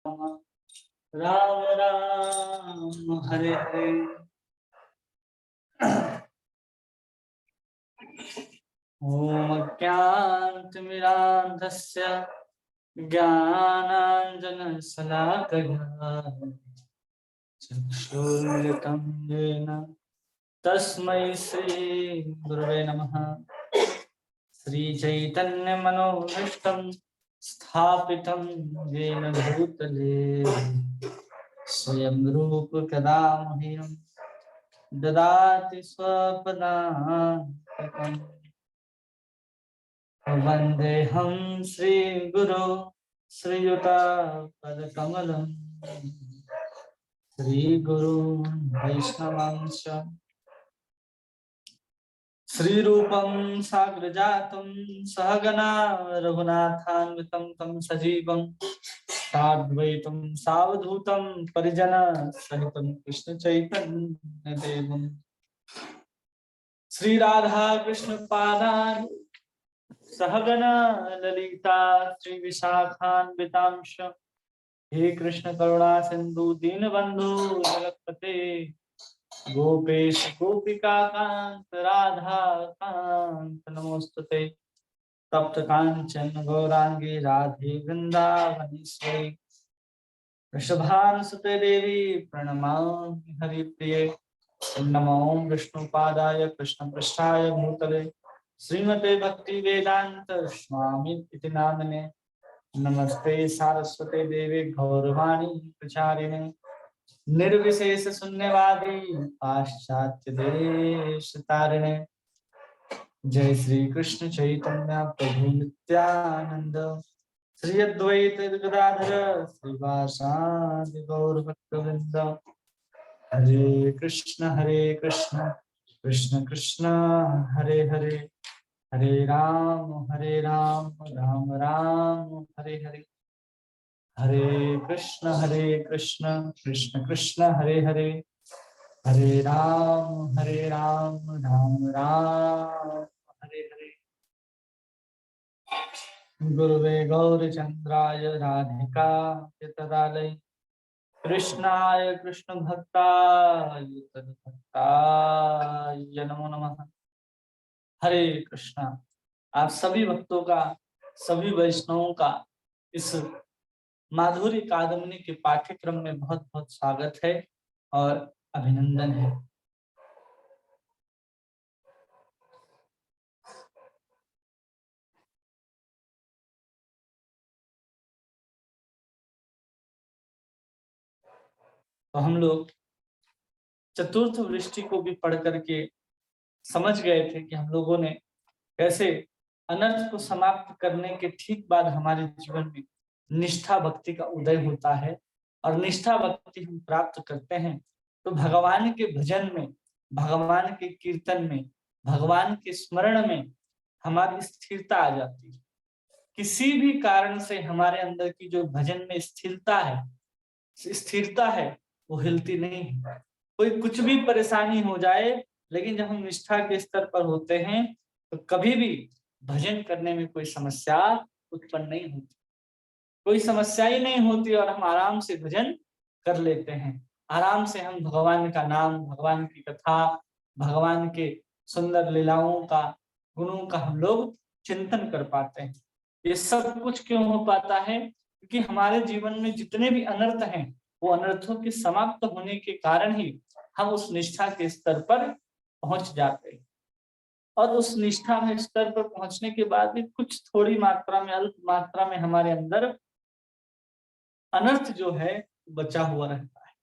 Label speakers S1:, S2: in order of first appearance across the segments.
S1: राम राम हरे हरे। ओम अज्ञानतिमिरान्धस्य ज्ञानाञ्जनशलाकया चक्षुर्मिलितं येन तस्मै श्री गुरुवे नमः। श्रीचैतन्यमनोभीष्टं स्थापितं येन भूतले स्वयं रूप कदा मह्यं ददाति स्वपदान्तिकम्। वन्देऽहं श्रीगुरो श्रीयुतापदकमलं श्रीगुरुं वैष्णवांश्च श्रीरूपं साग्रजातं सहगना रघुनाथान्वितं तं सजीवं साद्वैतं सावधूतं परिजनसहितं कृष्णचैतन्यदेवं श्रीराधा कृष्णपादान् सहगना ललिता श्रीविशाखान्वितांश हे कृष्ण करुणा सिंधु दीनबंधु जगत्पते गोपेश गोपिका कांत राधा कांत नमोस्तुते तप्त कांचन गौरांगी राधे वृंदावनेश्वरी वृषभानुसुते देवी प्रणमामि हरिप्रिये। नमो विष्णुपादाय कृष्णपृष्ठाय भूतले श्रीमते भक्ति वेदांत स्वामी इति नामिने। नमस्ते सारस्वते देवे गौरवाणी प्रचारिणे निर्विशेष शून्यवादी पाश्चात्य देश तारिणे। जय श्री कृष्ण चैतन्य प्रभु नित्यानंद श्री अद्वैत गदाधर श्रीवासादि गौर भक्तवृंद। हरे कृष्ण कृष्ण कृष्ण हरे हरे हरे राम राम राम हरे हरे। हरे कृष्ण कृष्ण कृष्ण हरे हरे हरे राम राम राम हरे हरे। गुरुवे गौरचंद्राय राधिकाय तदालय कृष्णाय कृष्ण भक्ताय तद्भक्ताय नमो नमः। हरे कृष्णा। आप सभी भक्तों का सभी वैष्णवों का इस माधुरी कादम्बनी के पाठ्यक्रम में बहुत बहुत स्वागत है और अभिनंदन है। तो हम लोग चतुर्थ वृष्टि को भी पढ़ करके समझ गए थे कि हम लोगों ने कैसे अनर्थ को समाप्त करने के ठीक बाद हमारे जीवन में निष्ठा भक्ति का उदय होता है और निष्ठा भक्ति हम प्राप्त करते हैं तो भगवान के भजन में, भगवान के कीर्तन में, भगवान के स्मरण में हमारी स्थिरता आ जाती है। किसी भी कारण से हमारे अंदर की जो भजन में स्थिरता है वो हिलती नहीं है। कोई कुछ भी परेशानी हो जाए, लेकिन जब हम निष्ठा के स्तर पर होते हैं तो कभी भी भजन करने में कोई समस्या उत्पन्न नहीं होती, कोई समस्या ही नहीं होती और हम आराम से भजन कर लेते हैं। आराम से हम भगवान का नाम, भगवान की कथा, भगवान के सुंदर लीलाओं का, गुणों का हम लोग चिंतन कर पाते हैं। ये सब कुछ क्यों हो पाता है? क्योंकि हमारे जीवन में जितने भी अनर्थ हैं वो अनर्थों के समाप्त होने के कारण ही हम उस निष्ठा के स्तर पर पहुंच जाते हैं। और उस निष्ठा में स्तर पर पहुंचने के बाद भी कुछ थोड़ी मात्रा में, अल्प मात्रा में हमारे अंदर अनर्थ जो है बचा हुआ रहता है।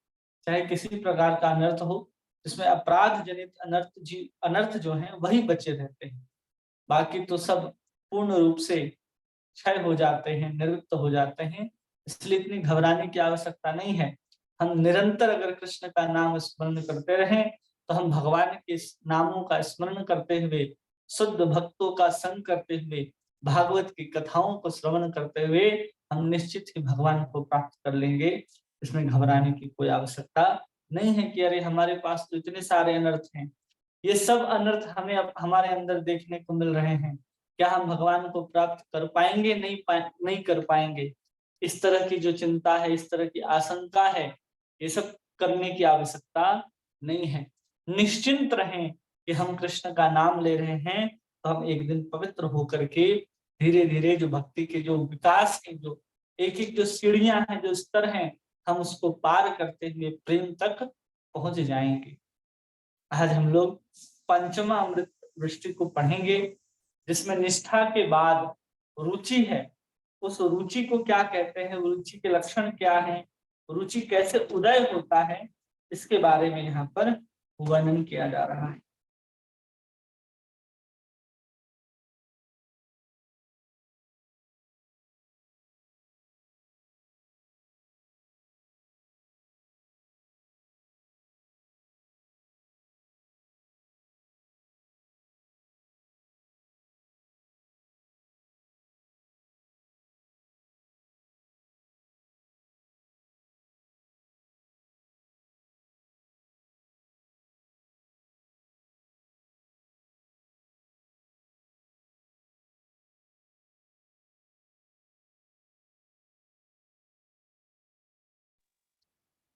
S1: चाहे किसी प्रकार का अनर्थ हो, जिसमें अपराध जनित अनर्थ जो है वही बचे रहते हैं। बाकी तो सब पूर्ण रूप से क्षय हो जाते हैं, निवृत्त हो जाते हैं। इसलिए इतनी घबराने की आवश्यकता नहीं है। हम निरंतर अगर कृष्ण का नाम स्मरण करते रहें तो हम भगवान के नामों का स्मरण करते हुए, शुद्ध भक्तों का संग करते हुए, भागवत की कथाओं को श्रवण करते हुए हम निश्चित ही भगवान को प्राप्त कर लेंगे। इसमें घबराने की कोई आवश्यकता नहीं है कि अरे हमारे पास तो इतने सारे अनर्थ हैं। ये सब अनर्थ हमें अब हमारे अंदर देखने को मिल रहे हैं। क्या हम भगवान को प्राप्त कर पाएंगे? नहीं कर पाएंगे। इस तरह की जो चिंता है, इस तरह की आशंका है, ये सब करने की आवश्यकता नहीं है। निश्चिंत रहें कि हम कृष्ण का नाम ले रहे हैं तो हम एक दिन पवित्र होकर के धीरे धीरे जो भक्ति के जो विकास के जो एक एक जो सीढ़ियां हैं, जो स्तर हैं, हम उसको पार करते हुए प्रेम तक पहुंच जाएंगे। आज हम लोग पंचमा अमृत वृष्टि को पढ़ेंगे, जिसमें निष्ठा के बाद रुचि है। उस रुचि को क्या कहते हैं, रुचि के लक्षण क्या हैं, रुचि कैसे उदय होता है, इसके बारे में यहाँ पर वर्णन किया जा रहा है।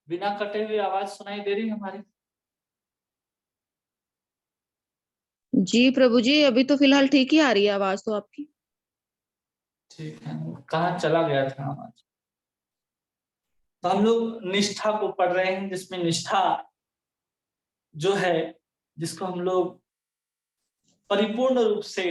S1: बिना कटे हुए आवाज सुनाई दे रही है हमारी?
S2: जी प्रभु जी, अभी तो फिलहाल ठीक ही आ रही है आवाज तो आपकी।
S1: ठीक है, कहाँ चला गया था आवाज? तो हम लोग निष्ठा को पढ़ रहे हैं, जिसमें निष्ठा जो है, जिसको हम लोग परिपूर्ण रूप से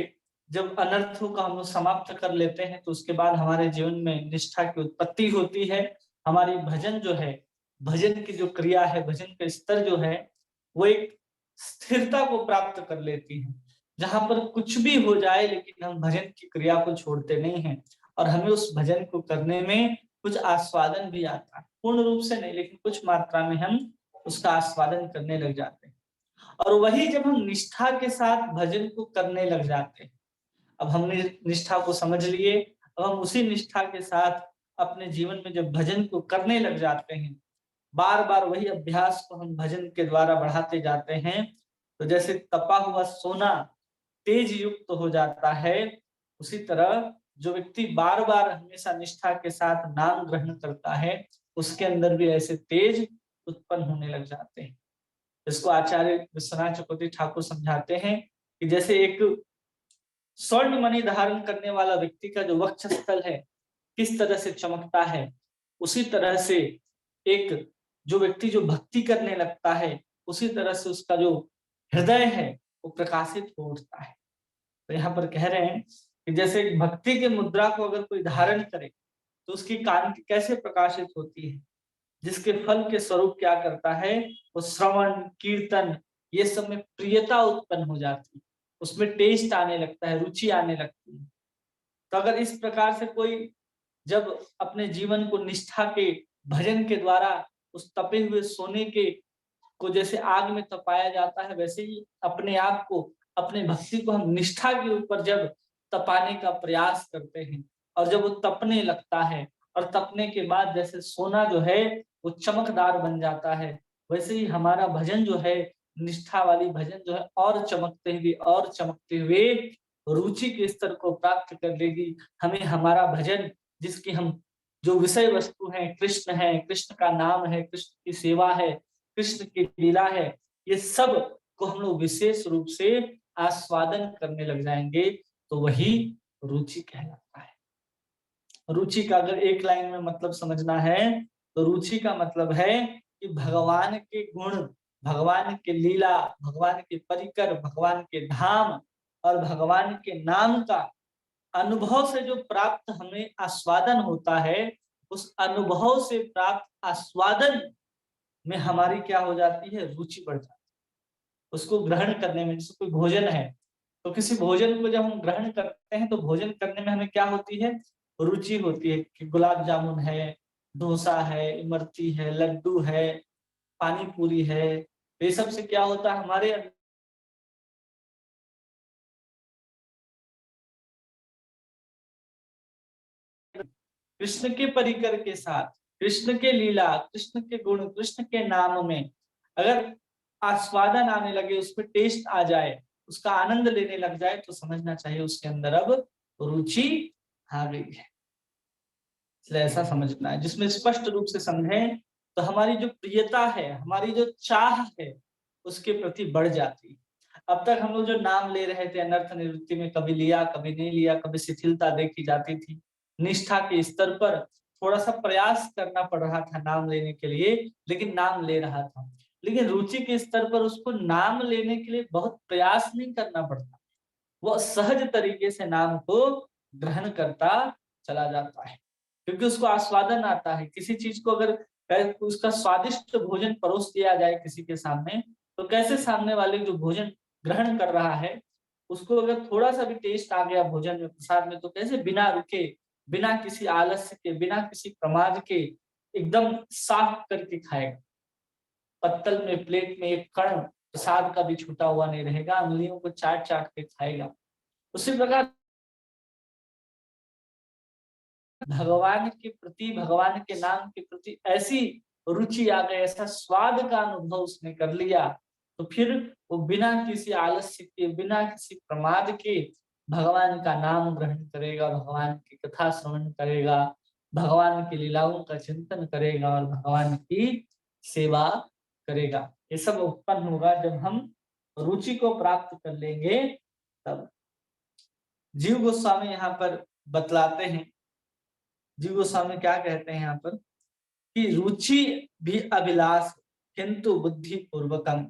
S1: जब अनर्थों का हम लोग समाप्त कर लेते हैं, तो उसके बाद हमारे जीवन में निष्ठा की उत्पत्ति होती है। हमारी भजन जो है, भजन की जो क्रिया है, भजन का स्तर जो है, वो एक स्थिरता को प्राप्त कर लेती है, जहां पर कुछ भी हो जाए लेकिन हम भजन की क्रिया को छोड़ते नहीं हैं, और हमें उस भजन को करने में कुछ आस्वादन भी आता है। पूर्ण रूप से नहीं, लेकिन कुछ मात्रा में हम उसका आस्वादन करने लग जाते हैं। और वही जब हम निष्ठा के साथ भजन को करने लग जाते हैं, अब हमने निष्ठा को समझ लिए, अब हम उसी निष्ठा के साथ अपने जीवन में जब भजन को करने लग जाते हैं, बार बार वही अभ्यास को हम भजन के द्वारा बढ़ाते जाते हैं, तो जैसे तपा हुआ सोना तेज युक्त हो जाता है, उसी तरह जो व्यक्ति बार बार हमेशा निष्ठा के साथ नाम ग्रहण करता है, उसके अंदर भी ऐसे तेज उत्पन्न होने लग जाते हैं। इसको आचार्य विश्वनाथ चक्रवर्ती ठाकुर समझाते हैं कि जैसे एक स्वर्ण मणि धारण करने वाला व्यक्ति का जो वक्षस्थल है किस तरह से चमकता है, उसी तरह से एक जो व्यक्ति जो भक्ति करने लगता है, उसी तरह से उसका जो हृदय है वो प्रकाशित हो उठता है। तो यहाँ पर कह रहे हैं कि जैसे भक्ति के मुद्रा को अगर कोई धारण करे तो उसकी कांति कैसे प्रकाशित होती है, जिसके फल के स्वरूप क्या करता है, वो श्रवण कीर्तन ये सब में प्रियता उत्पन्न हो जाती है, उसमें टेस्ट आने लगता है, रुचि आने लगती है। तो अगर इस प्रकार से कोई जब अपने जीवन को निष्ठा के भजन के द्वारा उस तपे हुए सोने के को जैसे आग में तपाया जाता है, वैसे ही अपने आप को, अपने भक्ति को हम निष्ठा के ऊपर जब तपाने का प्रयास करते हैं, और जब वो तपने लगता है, और तपने के बाद जैसे सोना जो है वो चमकदार बन जाता है, वैसे ही हमारा भजन जो है, निष्ठा वाली भजन जो है, और चमकते हुए रुचि के स्तर को प्राप्त कर लेगी। हमें हमारा भजन, जिसकी हम जो विषय वस्तु है, कृष्ण है, कृष्ण का नाम है, कृष्ण की सेवा है, कृष्ण की लीला है, ये सब को हम लोग विशेष रूप से आस्वादन करने लग जाएंगे, तो वही रुचि कहलाता है। रुचि का अगर एक लाइन में मतलब समझना है, तो रुचि का मतलब है कि भगवान के गुण, भगवान के लीला, भगवान के परिकर, भगवान के धाम और भगवान के नाम का अनुभव से जो प्राप्त हमें आस्वादन होता है, उस अनुभव से प्राप्त आस्वादन में हमारी क्या हो जाती है, रुचि बढ़ जाती है। उसको ग्रहण करने में, जैसे कोई भोजन है, तो किसी भोजन को जब हम ग्रहण करते हैं, तो भोजन करने में हमें क्या होती है, रुचि होती है कि गुलाब जामुन है, डोसा है, इमरती है, लड्डू है, पानी पूरी है, ये सब से क्या होता है, हमारे कृष्ण के परिकर के साथ, कृष्ण के लीला, कृष्ण के गुण, कृष्ण के नाम में अगर आस्वादन आने लगे, उसमें टेस्ट आ जाए, उसका आनंद लेने लग जाए, तो समझना चाहिए उसके अंदर अब रुचि आ गई है। इसलिए ऐसा समझना है, जिसमें स्पष्ट रूप से समझें तो हमारी जो प्रियता है, हमारी जो चाह है, उसके प्रति बढ़ जाती। अब तक हम लोग जो नाम ले रहे थे अनर्थ निवृत्ति में, कभी लिया कभी नहीं लिया, कभी शिथिलता देखी जाती थी। निष्ठा के स्तर पर थोड़ा सा प्रयास करना पड़ रहा था नाम लेने के लिए, लेकिन नाम ले रहा था। लेकिन रुचि के स्तर पर उसको नाम लेने के लिए बहुत प्रयास नहीं करना पड़ता, वो सहज तरीके से नाम को ग्रहण करता चला जाता है, क्योंकि उसको आस्वादन आता है। किसी चीज को अगर उसका स्वादिष्ट भोजन परोस दिया जाए किसी के सामने, तो कैसे सामने वाले जो भोजन ग्रहण कर रहा है, उसको अगर थोड़ा सा भी टेस्ट आ गया भोजन में, प्रसाद में, तो कैसे बिना रुके, बिना किसी आलस्य के, बिना किसी प्रमाद के एकदम साफ करके खाएगा। पत्तल में, प्लेट में एक कण प्रसाद का भी छूटा हुआ नहीं रहेगा, उंगलियों को चाट चाट के खाएगा। उसी प्रकार भगवान के प्रति, भगवान के नाम के प्रति ऐसी रुचि आ गई, ऐसा स्वाद का अनुभव उसने कर लिया, तो फिर वो बिना किसी आलस्य के, बिना किसी प्रमाद के भगवान का नाम ग्रहण करेगा, भगवान की कथा श्रवण करेगा, भगवान की लीलाओं का चिंतन करेगा और भगवान की सेवा करेगा। ये सब उत्पन्न होगा जब हम रुचि को प्राप्त कर लेंगे तब। जीव गोस्वामी यहाँ पर बतलाते हैं, जीव गोस्वामी क्या कहते हैं यहाँ पर, कि रुचि भी अभिलाष किंतु बुद्धि पूर्वकम।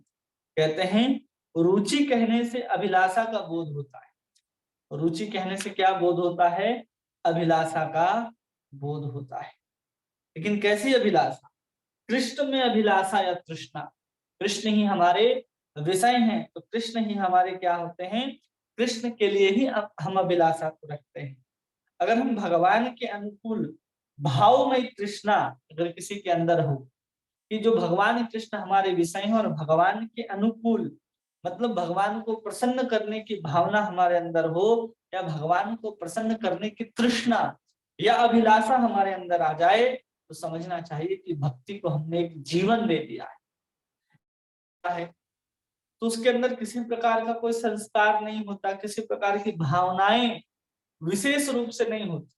S1: कहते हैं रुचि कहने से अभिलाषा का बोध होता है। रुचि कहने से क्या बोध होता है? अभिलाषा का बोध होता है। लेकिन कैसी अभिलाषा? कृष्ण में अभिलाषा या तृष्णा। कृष्ण ही हमारे विषय हैं, तो कृष्ण ही हमारे क्या होते हैं? कृष्ण के लिए ही हम अभिलाषा को रखते हैं। अगर हम भगवान के अनुकूल भावमय तृष्णा अगर किसी के अंदर हो, कि जो भगवान कृष्ण हमारे विषय हैं और भगवान के अनुकूल, मतलब भगवान को प्रसन्न करने की भावना हमारे अंदर हो, या भगवान को प्रसन्न करने की तृष्णा या अभिलाषा हमारे अंदर आ जाए, तो समझना चाहिए कि भक्ति को हमने एक जीवन दे दिया है। तो उसके अंदर किसी प्रकार का कोई संस्कार नहीं होता, किसी प्रकार की भावनाएं विशेष रूप से नहीं होती।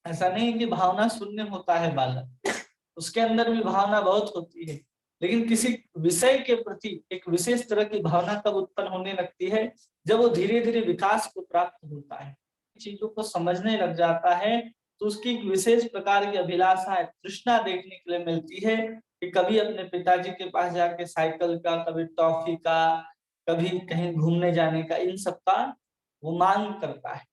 S1: ऐसा नहीं कि भावना शून्य होता है बालक, उसके अंदर भी भावना बहुत होती है, लेकिन किसी विषय के प्रति एक विशेष तरह की भावना कब उत्पन्न होने लगती है? जब वो धीरे धीरे विकास को प्राप्त होता है, चीजों को समझने लग जाता है, तो उसकी एक विशेष प्रकार की अभिलाषा है, तृष्णा देखने के लिए मिलती है, कि कभी अपने पिताजी के पास जाके साइकिल का, कभी टॉफी का, कभी कहीं घूमने जाने का, इन सब का वो मांग करता है।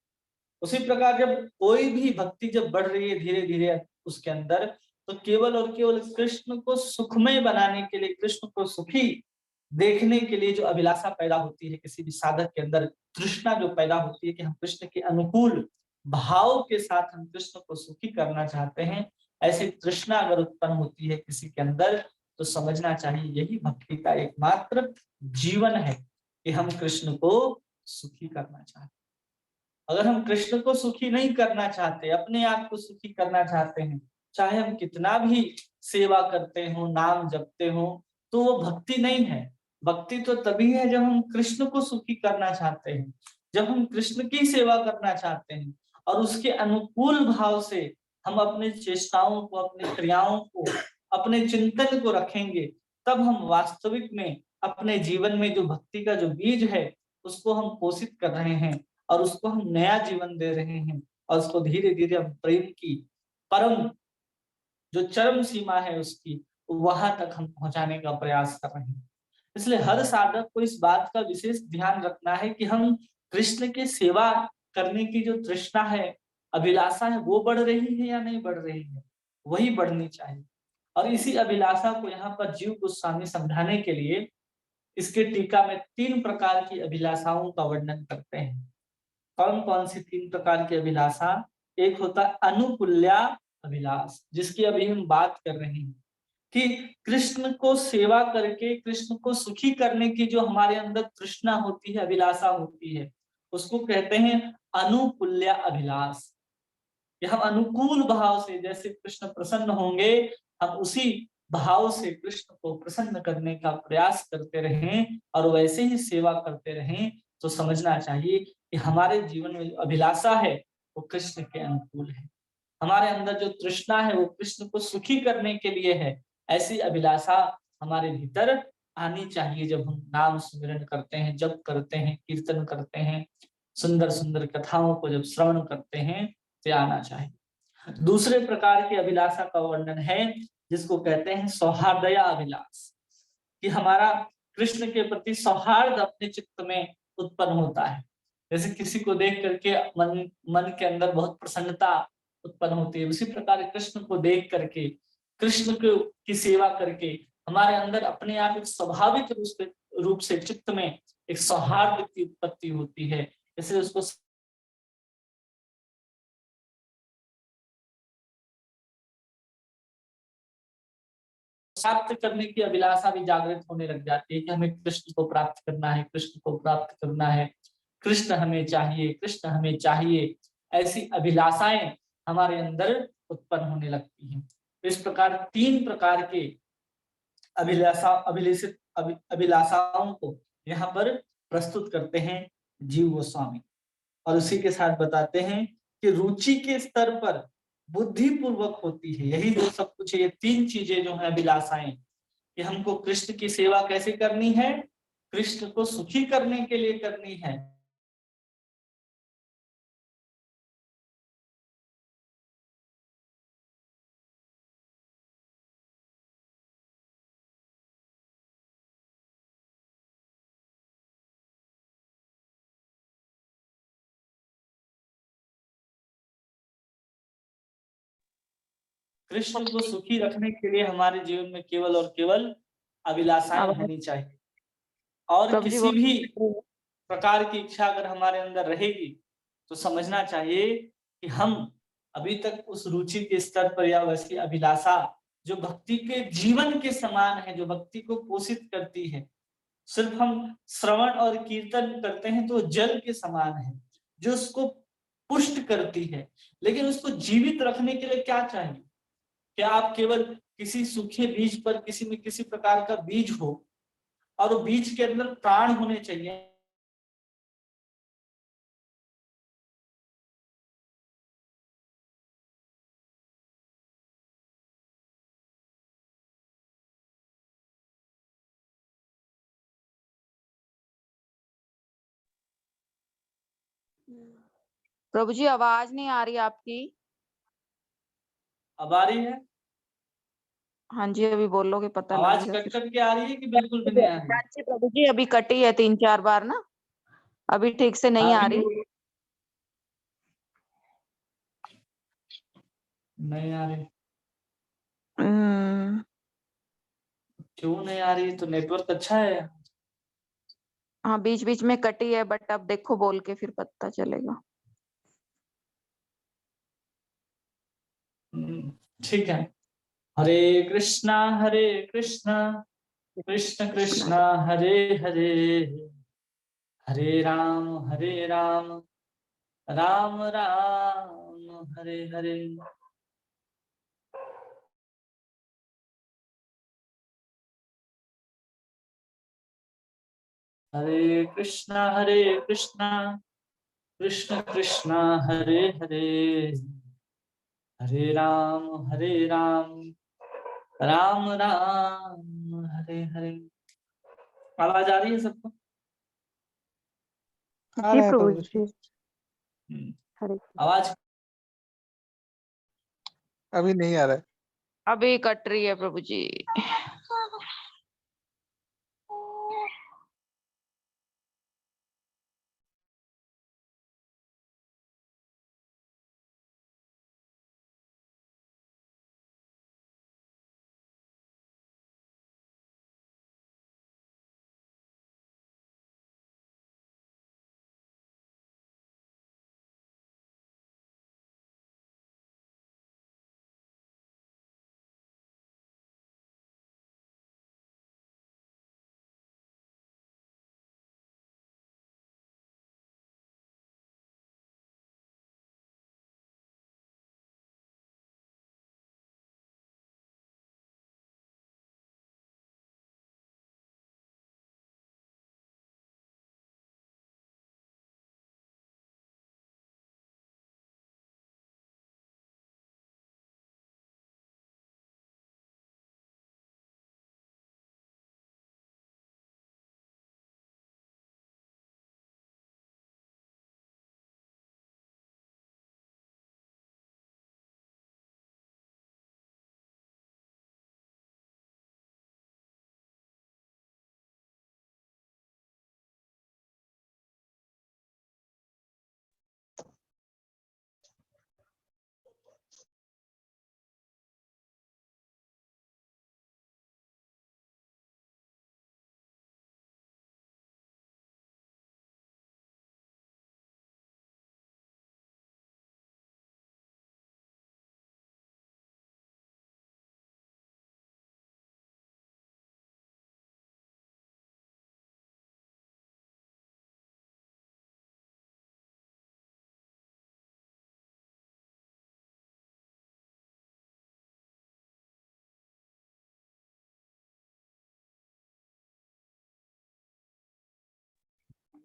S1: उसी प्रकार जब कोई भी भक्ति जब बढ़ रही है धीरे धीरे उसके अंदर, तो केवल और केवल कृष्ण को सुखमय बनाने के लिए, कृष्ण को सुखी देखने के लिए जो अभिलाषा पैदा होती है किसी भी साधक के अंदर, तृष्णा जो पैदा होती है कि हम कृष्ण के अनुकूल भाव के साथ हम कृष्ण को सुखी करना चाहते हैं, ऐसी तृष्णा अगर उत्पन्न होती है किसी के अंदर, तो समझना चाहिए यही भक्ति का एकमात्र जीवन है, कि हम कृष्ण को सुखी करना चाहते हैं। अगर हम कृष्ण को सुखी नहीं करना चाहते, अपने आप को सुखी करना चाहते हैं, चाहे हम कितना भी सेवा करते हो, नाम जपते हो, तो वो भक्ति नहीं है। भक्ति तो तभी है जब हम कृष्ण को सुखी करना चाहते हैं, जब हम कृष्ण की सेवा करना चाहते हैं और उसके अनुकूल भाव से हम अपने चेष्टाओं को, अपनी क्रियाओं को, अपने चिंतन को रखेंगे, तब हम वास्तविक में अपने जीवन में जो भक्ति का जो बीज है उसको हम पोषित कर रहे हैं और उसको हम नया जीवन दे रहे हैं, और उसको धीरे धीरे हम प्रेम की परम जो चरम सीमा है उसकी, वहां तक हम पहुंचाने का प्रयास कर रहे हैं। इसलिए हर साधक को इस बात का विशेष ध्यान रखना है कि हम कृष्ण की सेवा करने की जो तृष्णा है, अभिलाषा है, वो बढ़ रही है या नहीं बढ़ रही है, वही बढ़नी चाहिए। और इसी अभिलाषा को यहाँ पर जीव गोस्वामी समझाने के लिए इसके टीका में 3 प्रकार की अभिलाषाओं का वर्णन करते हैं। कौन कौन सी 3 प्रकार की अभिलाषा? एक होता है अनुकूल्या अभिलाष, जिसकी अभी हम बात कर रहे हैं, कि कृष्ण को सेवा करके कृष्ण को सुखी करने की जो हमारे अंदर तृष्णा होती है, अभिलाषा होती है, उसको कहते हैं अनुकूल्या अभिलाष। कि हम अनुकूल भाव से, जैसे कृष्ण प्रसन्न होंगे, हम उसी भाव से कृष्ण को प्रसन्न करने का प्रयास करते रहें और वैसे ही सेवा करते रहें, तो समझना चाहिए कि हमारे जीवन में जो अभिलाषा है वो कृष्ण के अनुकूल है। हमारे अंदर जो तृष्णा है वो कृष्ण को सुखी करने के लिए है। ऐसी अभिलाषा हमारे भीतर आनी चाहिए जब हम नाम स्मरण करते हैं, जप करते हैं, कीर्तन करते हैं, सुंदर सुंदर कथाओं को जब श्रवण करते हैं तो आना चाहिए। दूसरे प्रकार की अभिलाषा का वर्णन है जिसको कहते हैं सौहार्दया अभिलाष, कि हमारा कृष्ण के प्रति सौहार्द अपने चित्त में उत्पन्न होता है। जैसे किसी को देख करके मन के अंदर बहुत प्रसन्नता उत्पन्न होती है, उसी प्रकार कृष्ण को देख करके, कृष्ण की सेवा करके हमारे अंदर अपने आप एक स्वाभाविक रूप से चित्त में एक सौहार्द की उत्पत्ति होती है। इसलिए उसको प्राप्त करने की अभिलाषा भी जागृत होने लग जाती है कि हमें कृष्ण को प्राप्त करना है, कृष्ण को प्राप्त करना है, कृष्ण हमें चाहिए, कृष्ण हमें चाहिए। ऐसी अभिलाषाएं हमारे अंदर उत्पन्न होने लगती हैं। तो इस प्रकार 3 प्रकार के अभिलाषाओं को यहाँ पर प्रस्तुत करते हैं जीव गोस्वामी, और उसी के साथ बताते हैं कि रुचि के स्तर पर बुद्धि पूर्वक होती है। यही जो सब कुछ है, ये 3 चीजें जो है अभिलाषाएं, कि हमको कृष्ण की सेवा कैसे करनी है, कृष्ण को सुखी करने के लिए करनी है। कृष्ण को सुखी रखने के लिए हमारे जीवन में केवल और केवल अभिलाषाएं होनी चाहिए, और
S2: प्रभु जी
S1: किसी
S2: वो
S1: भी प्रकार की इच्छा अगर हमारे अंदर रहेगी तो समझना चाहिए कि हम अभी तक उस रुचि के स्तर पर या वैसी अभिलाषा जो भक्ति के जीवन के समान है, जो भक्ति को पोषित करती है, सिर्फ हम श्रवण और कीर्तन करते हैं तो जल के समान है जो उसको पुष्ट करती है। लेकिन उसको जीवित रखने के लिए क्या चाहिए? क्या आप केवल किसी सूखे बीज पर किसी में किसी प्रकार का बीज हो और वो बीज के अंदर प्राण होने चाहिए।
S2: प्रभु जी आवाज नहीं आ रही आपकी।
S1: अब आ रही है?
S2: हाँ जी अभी बोलोगे पता
S1: आवाज
S2: लगेगा
S1: कट
S2: फिर।
S1: कट के आ रही है कि बिल्कुल भी नहीं आ रही?
S2: हाँ जी प्रभु जी अभी कटी है 3-4 बार ना, अभी ठीक से नहीं आ
S1: अभी
S2: रही।
S1: नहीं आ रही?
S2: हम्म,
S1: क्यों नहीं आ रही? तो नेटवर्क अच्छा है।
S2: हाँ बीच बीच में कटी है, बट अब देखो बोल के फिर पता चलेगा।
S1: ठीक है। हरे कृष्णा हरे कृष्णा, कृष्ण कृष्णा हरे हरे, हरे राम राम राम हरे हरे। हरे कृष्णा कृष्ण कृष्णा हरे हरे, हरे राम राम राम हरे हरे। आवाज आ रही है सबको?
S3: आ
S2: जी
S3: रहा है
S2: प्रभु
S3: प्रभु जी।
S2: जी। हरे
S1: आवाज
S3: अभी नहीं आ रहा है।
S2: अभी कट रही है प्रभु जी।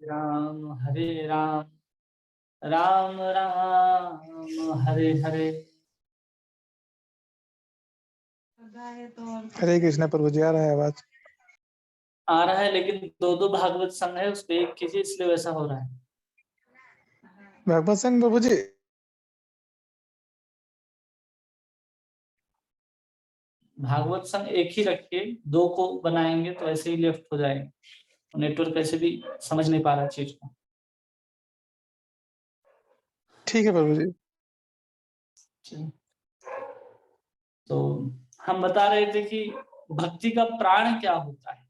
S1: राम हरे राम, राम राम हरे हरे।
S3: हरे कृष्णा प्रभु जी, आ रहा है आवाज?
S1: आ रहा है, लेकिन दो दो भागवत संघ है, उस पर एक कीजिए, इसलिए वैसा हो रहा है।
S3: भागवत संघ प्रभु जी,
S1: भागवत संघ एक ही रखिए, दो को बनाएंगे तो ऐसे ही लेफ्ट हो जाएगा। नेटवर्क ऐसे भी समझ नहीं पा रहा चीज को।
S3: ठीक है प्रभु जी।
S1: तो हम बता रहे थे कि भक्ति का प्राण क्या होता है।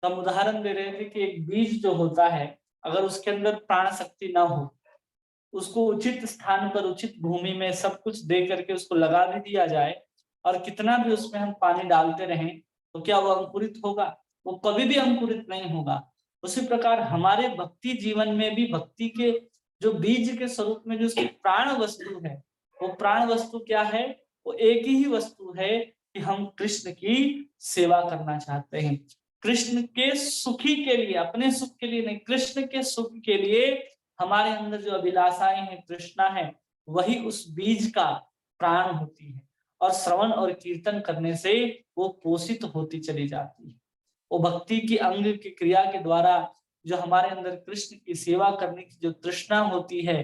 S1: हम उदाहरण दे रहे थे कि एक बीज जो होता है, अगर उसके अंदर प्राण शक्ति ना हो, उसको उचित स्थान पर उचित भूमि में सब कुछ दे करके उसको लगा भी दिया जाए, और कितना भी उसमें हम पानी डालते रहें, तो क्या वो अंकुरित होगा? वो कभी भी अंकुरित नहीं होगा। उसी प्रकार हमारे भक्ति जीवन में भी भक्ति के जो बीज के स्वरूप में जो उसकी प्राण वस्तु है, वो प्राण वस्तु क्या है? वो एक ही वस्तु है कि हम कृष्ण की सेवा करना चाहते हैं। कृष्ण के सुखी के लिए, अपने सुख के लिए नहीं, कृष्ण के सुख के लिए हमारे अंदर जो अभिलाषाएं हैं, तृष्णा है, वही उस बीज का प्राण होती है। और श्रवण और कीर्तन करने से वो पोषित होती चली जाती है। वो भक्ति की अंग की क्रिया के द्वारा जो हमारे अंदर कृष्ण की सेवा करने की जो तृष्णा होती है,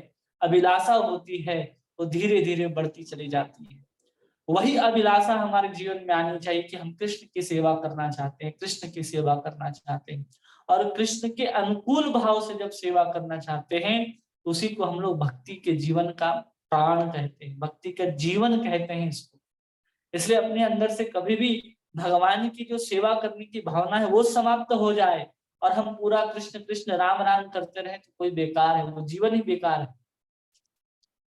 S1: अभिलाषा होती है, वो धीरे धीरे बढ़ती चली जाती है। वही अभिलाषा हमारे जीवन में आनी चाहिए कि हम कृष्ण की सेवा करना चाहते हैं, कृष्ण की सेवा करना चाहते हैं। और कृष्ण के अनुकूल भाव से जब सेवा करना चाहते हैं, उसी को हम लोग भक्ति के जीवन का प्राण कहते हैं, भक्ति का जीवन कहते हैं इसको। इसलिए अपने अंदर से कभी भी भगवान की जो सेवा करने की भावना है वो समाप्त हो जाए और हम पूरा कृष्ण कृष्ण राम राम करते रहे, तो कोई बेकार है, वो जीवन ही बेकार है,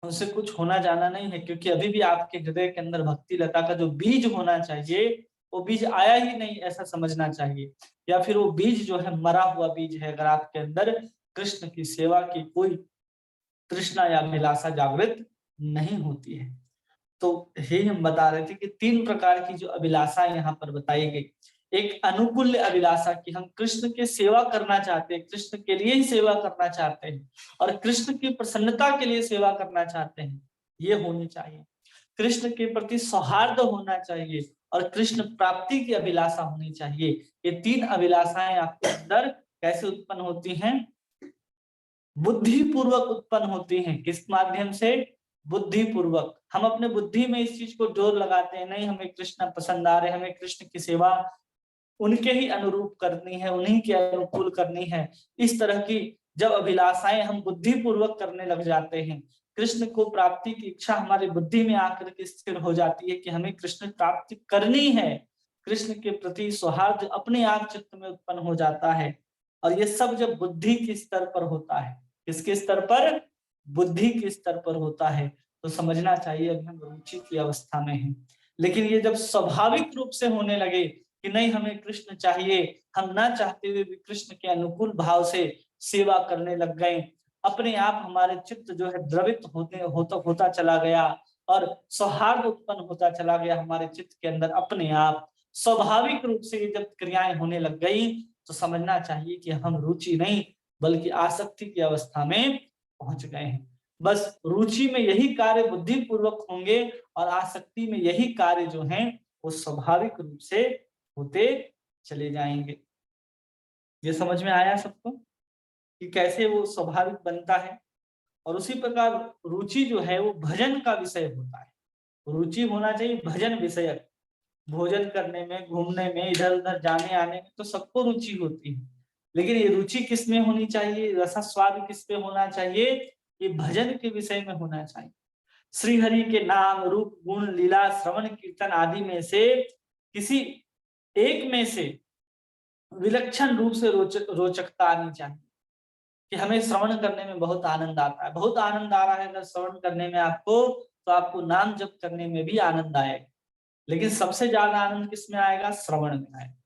S1: उनसे कुछ होना जाना नहीं है। क्योंकि अभी भी आपके हृदय के अंदर भक्ति लता का जो बीज होना चाहिए, वो बीज आया ही नहीं, ऐसा समझना चाहिए। या फिर वो बीज जो है मरा हुआ बीज है, अगर आपके अंदर कृष्ण की सेवा की कोई तृष्णा या अभिलाषा जागृत नहीं होती है। तो यही हम बता रहे थे कि तीन प्रकार की जो अभिलाषा यहाँ पर बताई गई। एक अनुकूल अभिलाषा कि हम कृष्ण की सेवा करना चाहते हैं, कृष्ण के लिए ही सेवा करना चाहते हैं और कृष्ण की प्रसन्नता के लिए सेवा करना चाहते हैं, ये होनी चाहिए। कृष्ण के प्रति सौहार्द होना चाहिए और कृष्ण प्राप्ति की अभिलाषा होनी चाहिए। ये तीन अभिलाषाएं आपके अंदर कैसे उत्पन्न होती हैं? बुद्धि पूर्वक उत्पन्न होती हैं। किस माध्यम से? बुद्धि पूर्वक। हम अपने बुद्धि में इस चीज को जोर लगाते हैं, नहीं हमें कृष्ण पसंद आ रहे, हमें कृष्ण की सेवा उनके ही अनुरूप करनी है, उन्हीं के अनुकूल करनी है। इस तरह की जब अभिलाषाएं हम बुद्धि पूर्वक करने लग जाते हैं, कृष्ण को प्राप्ति की इच्छा हमारी बुद्धि में आकर के स्थिर हो जाती है कि हमें कृष्ण प्राप्ति करनी है, कृष्ण के प्रति सौहार्द अपने आप चित्त में उत्पन्न हो जाता है। और ये सब जब बुद्धि के स्तर पर होता है, किसके स्तर पर? बुद्धि के स्तर पर होता है। तो समझना चाहिए अभी हम रुचि की अवस्था में हैं। लेकिन ये जब स्वाभाविक रूप से होने लगे कि नहीं हमें कृष्ण चाहिए, हम ना चाहते हुए भी कृष्ण के अनुकूल भाव से सेवा करने लग गए, अपने आप हमारे चित्त जो है द्रवित होता चला गया और सौहार्द उत्पन्न होता चला गया हमारे चित्त के अंदर, अपने आप स्वाभाविक रूप से ये जब क्रियाएं होने लग गई, तो समझना चाहिए कि हम रुचि नहीं बल्कि आसक्ति की अवस्था में पहुंच गए हैं। बस रुचि में यही कार्य बुद्धि पूर्वक होंगे और आसक्ति में यही कार्य जो हैं वो स्वाभाविक रूप से होते चले जाएंगे। ये समझ में आया सबको कि कैसे वो स्वाभाविक बनता है? और उसी प्रकार रुचि जो है वो भजन का विषय होता है। रुचि होना चाहिए भजन विषय। भोजन करने में, घूमने में, इधर उधर जाने आने में तो सबको रुचि होती है, लेकिन ये रुचि किस में होनी चाहिए? रसास्वाद किस पे होना चाहिए? ये भजन के विषय में होना चाहिए। श्री हरि के नाम, रूप, गुण, लीला, श्रवण, कीर्तन आदि में से किसी एक में से विलक्षण रूप से रोचकता आनी चाहिए कि हमें श्रवण करने में बहुत आनंद आता है। बहुत आनंद आ रहा है अगर श्रवण करने में आपको, तो आपको नाम जप करने में भी आनंद आएगा। लेकिन सबसे ज्यादा आनंद किसमें आएगा? श्रवण में आएगा।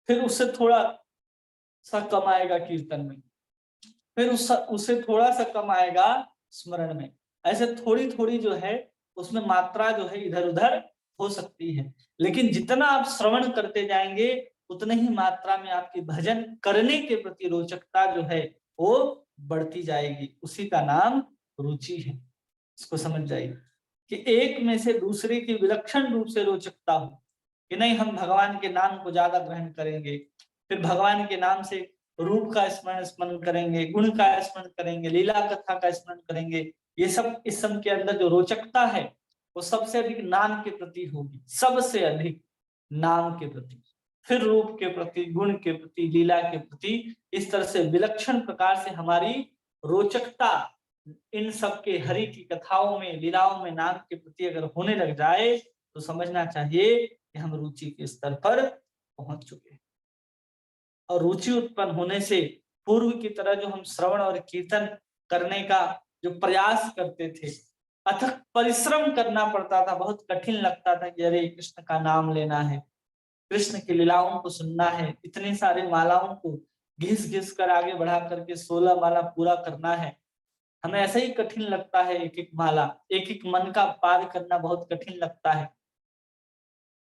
S1: फिर उससे थोड़ा सा कम आएगा कीर्तन में, फिर उससे थोड़ा सा कम आएगा स्मरण में। ऐसे थोड़ी थोड़ी जो है उसमें मात्रा जो है इधर उधर हो सकती है, लेकिन जितना आप श्रवण करते जाएंगे उतनी ही मात्रा में आपकी भजन करने के प्रति रोचकता जो है वो बढ़ती जाएगी। उसी का नाम रुचि है। इसको समझ जाइए कि एक में से दूसरे की विलक्षण रूप से रोचकता हो कि नहीं, हम भगवान के नाम को ज्यादा ग्रहण करेंगे, फिर भगवान के नाम से रूप का स्मरण करेंगे, गुण का स्मरण करेंगे, लीला कथा का स्मरण करेंगे। ये सब इस सब के अंदर जो रोचकता है वो सबसे अधिक नाम के प्रति होगी, सबसे अधिक नाम के प्रति, फिर रूप के प्रति, गुण के प्रति, लीला के प्रति। इस तरह से विलक्षण प्रकार से हमारी रोचकता इन सब के हरि की कथाओं में, लीलाओं में, नाम के प्रति अगर होने लग जाए तो समझना चाहिए कि हम रुचि के स्तर पर पहुंच चुके हैं। और रुचि उत्पन्न होने से पूर्व की तरह जो हम श्रवण और कीर्तन करने का जो प्रयास करते थे, अथक परिश्रम करना पड़ता था, बहुत कठिन लगता था कि अरे कृष्ण का नाम लेना है, कृष्ण की लीलाओं को सुनना है, इतनी सारी मालाओं को घिस घिस कर आगे बढ़ा करके 16 माला पूरा करना है। हमें ऐसा ही कठिन लगता है, एक एक माला, एक एक मन का पार करना बहुत कठिन लगता है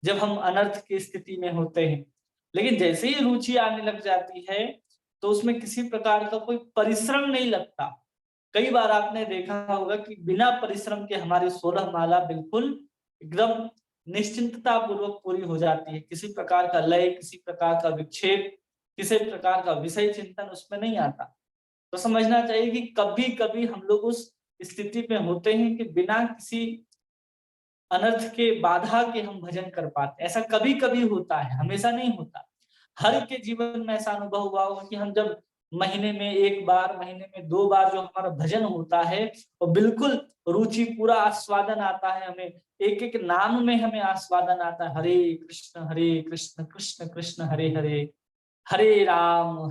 S1: जब हम अनर्थ की स्थिति में होते हैं। लेकिन जैसे ही रुचि आने लग जाती है तो उसमें किसी प्रकार का कोई परिश्रम नहीं लगता। कई बार आपने देखा होगा कि बिना परिश्रम के हमारी 16 माला बिल्कुल एकदम निश्चिंतता पूर्वक पूरी हो जाती है। किसी प्रकार का लय, किसी प्रकार का विक्षेप, किसी प्रकार का विषय चिंतन उसमें नहीं आता। तो समझना चाहिए कि कभी कभी हम लोग उस स्थिति में होते हैं कि बिना किसी अनर्थ के, बाधा के हम भजन कर पाते। ऐसा कभी कभी होता है, हमेशा नहीं होता। हर के जीवन में ऐसा अनुभव हुआ होगा कि हम जब महीने में 1 बार, महीने में 2 बार जो हमारा भजन होता है वो बिल्कुल रुचि, पूरा आस्वादन आता है हमें, एक एक नाम में हमें आस्वादन आता है। हरे कृष्ण कृष्ण कृष्ण हरे हरे, हरे राम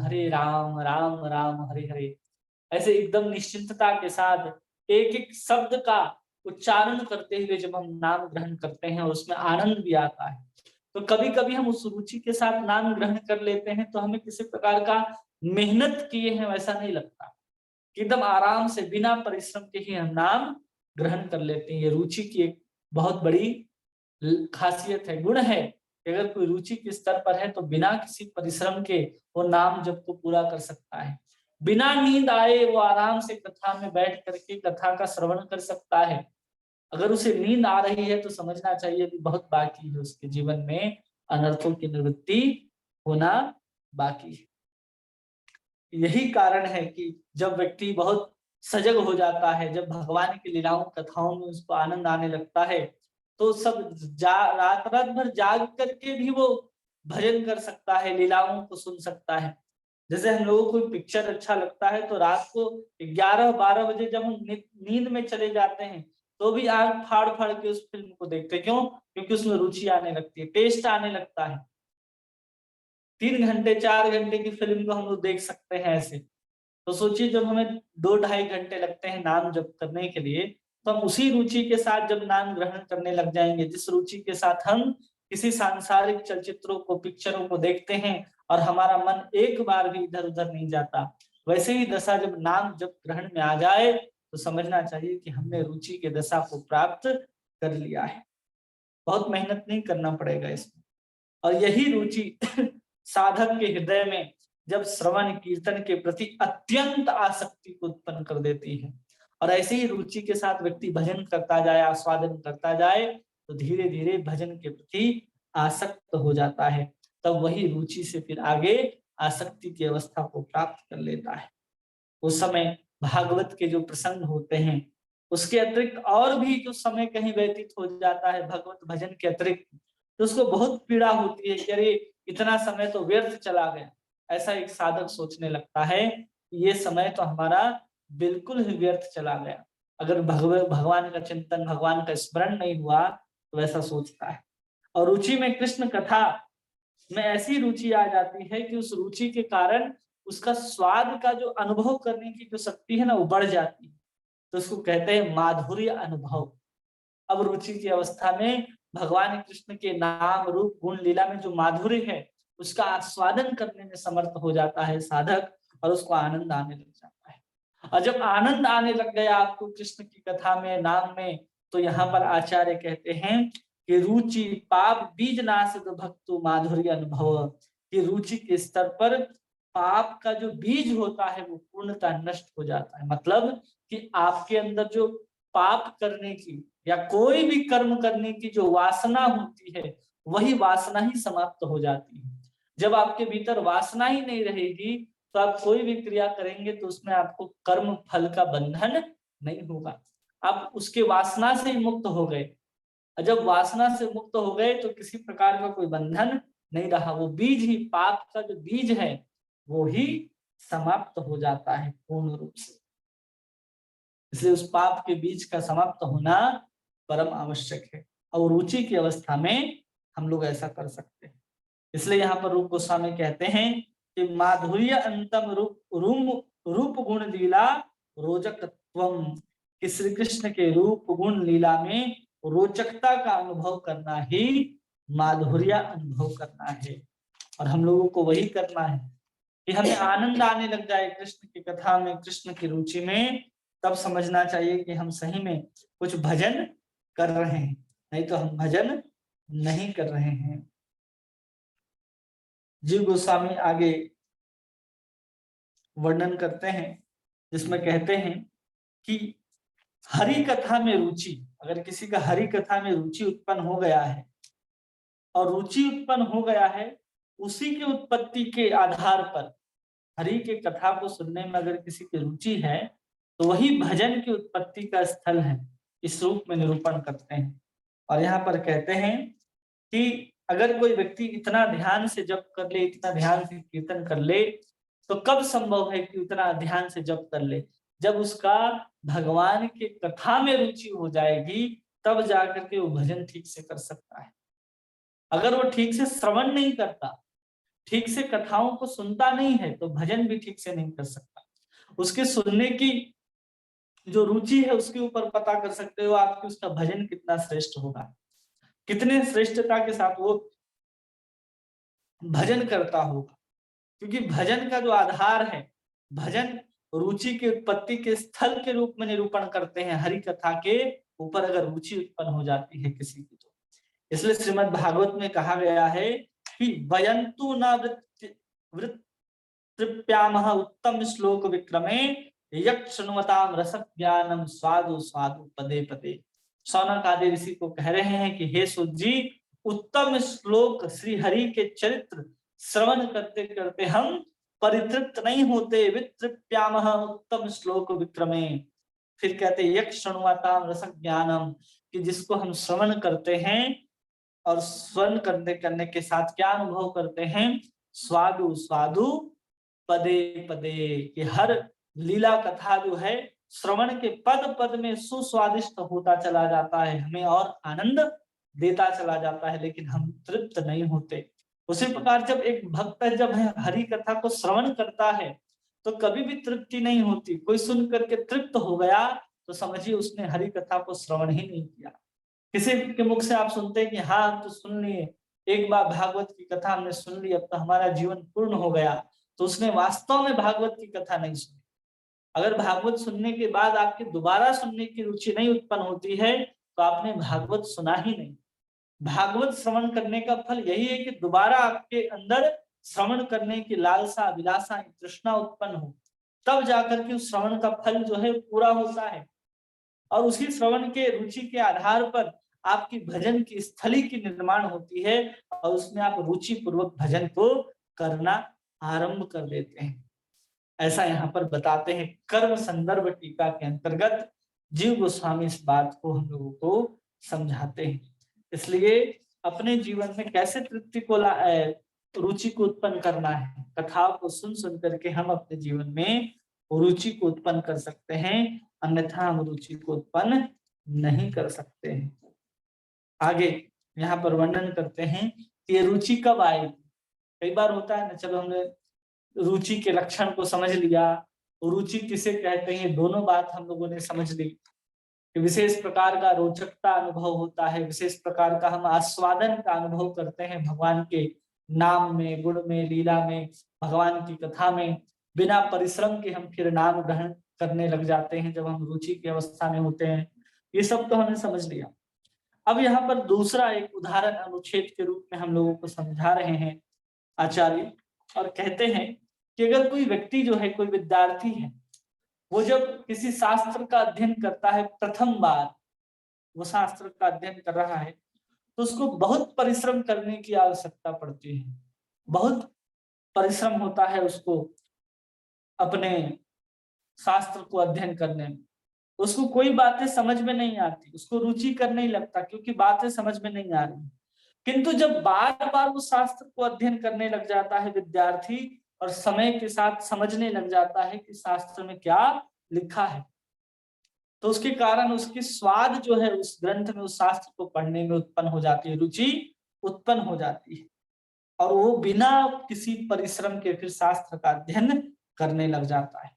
S1: राम राम हरे हरे। ऐसे एकदम निश्चिंतता के साथ एक एक शब्द का उच्चारण करते हुए जब हम नाम ग्रहण करते हैं और उसमें आनंद भी आता है। तो कभी कभी हम उस रुचि के साथ नाम ग्रहण कर लेते हैं तो हमें किसी प्रकार का मेहनत किए हैं वैसा नहीं लगता, कि एकदम आराम से बिना परिश्रम के ही हम नाम ग्रहण कर लेते हैं। ये रुचि की एक बहुत बड़ी खासियत है, गुण है। अगर कोई रुचि के स्तर पर है तो बिना किसी परिश्रम के वो नाम जप को पूरा कर सकता है। बिना नींद आए वो आराम से कथा में बैठ करके कथा का श्रवण कर सकता है। अगर उसे नींद आ रही है तो समझना चाहिए कि बहुत बाकी है, उसके जीवन में अनर्थों की निवृत्ति होना बाकी है। यही कारण है कि जब व्यक्ति बहुत सजग हो जाता है, जब भगवान की लीलाओं कथाओं में उसको आनंद आने लगता है तो सब रात भर जाग करके भी वो भजन कर सकता है, लीलाओं को सुन सकता है। जैसे हम लोगों को पिक्चर अच्छा लगता है तो रात को 11-12 बजे जब हम नींद में चले जाते हैं तो भी आंख फाड़ फाड़ के उस फिल्म को देखते हैं। क्यों? क्योंकि उसमें रुचि आने लगती है, टेस्ट आने लगता है। 3 घंटे 4 घंटे की फिल्म को हम लोग देख सकते हैं ऐसे। तो सोचिए जब हमें 2-2.5 घंटे लगते हैं नाम जप करने के लिए, तो हम उसी रुचि के साथ जब नाम ग्रहण करने लग जाएंगे, जिस रुचि के साथ हम किसी सांसारिक चलचित्रों को, पिक्चरों को देखते हैं और हमारा मन एक बार भी इधर उधर नहीं जाता, वैसे ही दशा जब नाम जप ग्रहण में आ जाए तो समझना चाहिए कि हमने रुचि के दशा को प्राप्त कर लिया है। बहुत मेहनत नहीं करना पड़ेगा इसमें। और यही रुचि साधक के हृदय में जब श्रवण कीर्तन के प्रति अत्यंत आसक्ति को उत्पन्न कर देती है और ऐसे ही रुचि के साथ व्यक्ति भजन करता जाए, आस्वादन करता जाए तो धीरे धीरे भजन के प्रति आसक्त हो जाता है। तब वही रुचि से फिर आगे आसक्ति की अवस्था को प्राप्त कर लेता है। उस समय भागवत के जो प्रसंग होते हैं उसके अतिरिक्त और भी जो समय कहीं व्यतीत हो जाता है भगवत भजन के अतिरिक्त, तो उसको बहुत पीड़ा होती है कि अरे इतना समय तो व्यर्थ चला गया। ऐसा एक साधक सोचने लगता है कि ये समय तो हमारा बिल्कुल ही व्यर्थ चला गया। अगर भगवान का चिंतन, भगवान का स्मरण नहीं हुआ तो ऐसा सोचता है। और रुचि में कृष्ण कथा में ऐसी रुचि आ जाती है कि उस रुचि के कारण उसका स्वाद का जो अनुभव करने की जो शक्ति है ना वो बढ़ जाती है। तो उसको कहते हैं माधुर्य अनुभव। अब रुचि की अवस्था में भगवान कृष्ण के नाम, रूप, गुण, लीला में जो माधुर्य है उसका आस्वादन करने में समर्थ हो जाता है साधक और उसको आनंद आने लग जाता है। और जब आनंद आने लग गया आपको कृष्ण की कथा में, नाम में, तो यहाँ पर आचार्य कहते हैं कि रुचि पाप बीज नासित भक्तु माधुर्य अनुभव। कि रुचि के स्तर पर पाप का जो बीज होता है वो पूर्णतः नष्ट हो जाता है। मतलब कि आपके अंदर जो पाप करने की या कोई भी कर्म करने की जो वासना होती है, वही वासना ही समाप्त हो जाती है। जब आपके भीतर वासना ही नहीं रहेगी तो आप कोई भी क्रिया करेंगे तो उसमें आपको कर्म फल का बंधन नहीं होगा। आप उसके वासना से ही मुक्त हो गए। जब वासना से मुक्त हो गए तो किसी प्रकार का कोई बंधन नहीं रहा। वो बीज ही, पाप का जो बीज है वो ही समाप्त हो जाता है पूर्ण रूप से। इसलिए उस पाप के बीज का समाप्त होना परम आवश्यक है और रुचि की अवस्था में हम लोग ऐसा कर सकते हैं। इसलिए यहाँ पर रूप गोस्वामी कहते हैं कि माधुर्य अंतम रूप गुण लीला रोचकत्वम, कि श्री कृष्ण के रूप गुण लीला में रोचकता का अनुभव करना ही माधुर्य अनुभव करना है। और हम लोगों को वही करना है कि हमें आनंद आने लग जाए कृष्ण की कथा में, कृष्ण की रुचि में, तब समझना चाहिए कि हम सही में कुछ भजन कर रहे हैं, नहीं तो हम भजन नहीं कर रहे हैं। जीव गोस्वामी आगे वर्णन करते हैं जिसमें कहते हैं कि हरि कथा में रुचि, अगर किसी का हरि कथा में रुचि उत्पन्न हो गया है और रुचि उत्पन्न हो गया है, उसी के उत्पत्ति के आधार पर हरि के कथा को सुनने में अगर किसी की रुचि है तो वही भजन की उत्पत्ति का स्थल है, इस रूप में निरूपण करते हैं। और यहाँ पर कहते हैं कि अगर कोई व्यक्ति इतना ध्यान से जप कर ले, इतना ध्यान से कीर्तन कर ले, तो कब संभव है कि उतना ध्यान से जप कर ले? जब उसका भगवान के कथा में रुचि हो जाएगी, तब जाकर के वो भजन ठीक से कर सकता है। अगर वो ठीक से श्रवण नहीं करता, ठीक से कथाओं को सुनता नहीं है, तो भजन भी ठीक से नहीं कर सकता। उसके सुनने की जो रुचि है उसके ऊपर पता कर सकते हो आप कि उसका भजन कितना श्रेष्ठ होगा, कितने श्रेष्ठता के साथ वो भजन करता होगा। क्योंकि भजन का जो आधार है, भजन रुचि के उत्पत्ति के स्थल के रूप में निरूपण करते हैं। हरि कथा के ऊपर अगर रुचि उत्पन्न हो जाती है किसी की, तो इसलिए श्रीमद् भागवत में कहा गया है कि वयंतु न वृत्तृप्यामः उत्तम श्लोक विक्रमे यक्षनुमताम रस ज्ञानम स्वादु स्वादु पदे पदे। सौनक आदि ऋषि को कह रहे हैं कि हे सूत जी, उत्तम श्लोक श्री हरि के चरित्र श्रवण करते करते हम परितृप्त नहीं होते। वितृप्यामः उत्तम श्लोक विक्रमे। फिर कहते यक्षनुमताम रस ज्ञानम, कि जिसको हम श्रवण करते हैं और श्रवण करने के साथ क्या अनुभव करते हैं? स्वादु स्वादु पदे पदे, कि हर लीला कथा जो है श्रवण के पद पद में सुस्वादिष्ट होता चला जाता है, हमें और आनंद देता चला जाता है, लेकिन हम तृप्त नहीं होते। उसी प्रकार जब एक भक्त जब हरि कथा को श्रवण करता है तो कभी भी तृप्ति नहीं होती। कोई सुन करके तृप्त हो गया तो समझिए उसने हरि कथा को श्रवण ही नहीं किया। किसी के मुख से आप सुनते हैं कि हाँ हम तो सुन लिए, एक बार भागवत की कथा हमने सुन ली, अब तो हमारा जीवन पूर्ण हो गया, तो उसने वास्तव में भागवत की कथा नहीं सुनी। अगर भागवत सुनने के बाद आपके दोबारा सुनने की रुचि नहीं उत्पन्न होती है तो आपने भागवत सुना ही नहीं। भागवत श्रवण करने का फल यही है कि दोबारा आपके अंदर श्रवण करने की लालसा, अभिलाषा, तृष्णा उत्पन्न हो, तब जाकर के उस श्रवण का फल जो है पूरा होता है। और उसी श्रवण के रुचि के आधार पर आपकी भजन की स्थली की निर्माण होती है और उसमें आप रुचि पूर्वक भजन को करना आरंभ कर देते हैं। ऐसा यहाँ पर बताते हैं। कर्म संदर्भ टीका के अंतर्गत जीव गोस्वामी इस बात को हम लोगों को समझाते हैं। इसलिए अपने जीवन में कैसे तृप्ति को रुचि को उत्पन्न करना है, कथाओं को सुन सुन करके हम अपने जीवन में रुचि को उत्पन्न कर सकते हैं, अन्यथा हम रुचि को उत्पन्न नहीं कर सकते हैं। आगे यहाँ पर वर्णन करते हैं कि ये रुचि कब आएगी। कई बार होता है ना, चलो हमने रुचि के लक्षण को समझ लिया, रुचि किसे कहते हैं दोनों बात हम लोगों ने समझ ली, कि विशेष प्रकार का रोचकता अनुभव होता है, विशेष प्रकार का हम आस्वादन का अनुभव करते हैं भगवान के नाम में, गुण में, लीला में, भगवान की कथा में। बिना परिश्रम के हम फिर नाम ग्रहण करने लग जाते हैं जब हम रुचि की अवस्था में होते हैं। ये सब तो हमने समझ लिया। अब यहाँ पर दूसरा एक उदाहरण अनुच्छेद के रूप में हम लोगों को समझा रहे हैं। आचार्य, और कहते हैं कि अगर कोई व्यक्ति जो है, कोई विद्यार्थी है, वो जब किसी शास्त्र का अध्ययन करता है, प्रथम बार वो शास्त्र का अध्ययन कर रहा है, तो उसको बहुत परिश्रम करने की आवश्यकता पड़ती है। बहुत परिश्रम होता है उसको अपने शास्त्र को अध्ययन करने में। उसको कोई बातें समझ में नहीं आती, उसको रुचि कर नहीं लगता, क्योंकि बातें समझ में नहीं आ रही। किंतु जब बार बार वो शास्त्र को अध्ययन करने लग जाता है विद्यार्थी, और समय के साथ समझने लग जाता है कि शास्त्र में क्या लिखा है, तो उसके कारण उसकी स्वाद जो है उस ग्रंथ में, उस शास्त्र को पढ़ने में उत्पन्न हो जाती है, रुचि उत्पन्न हो जाती है, और वो बिना किसी परिश्रम के फिर शास्त्र का अध्ययन करने लग जाता है।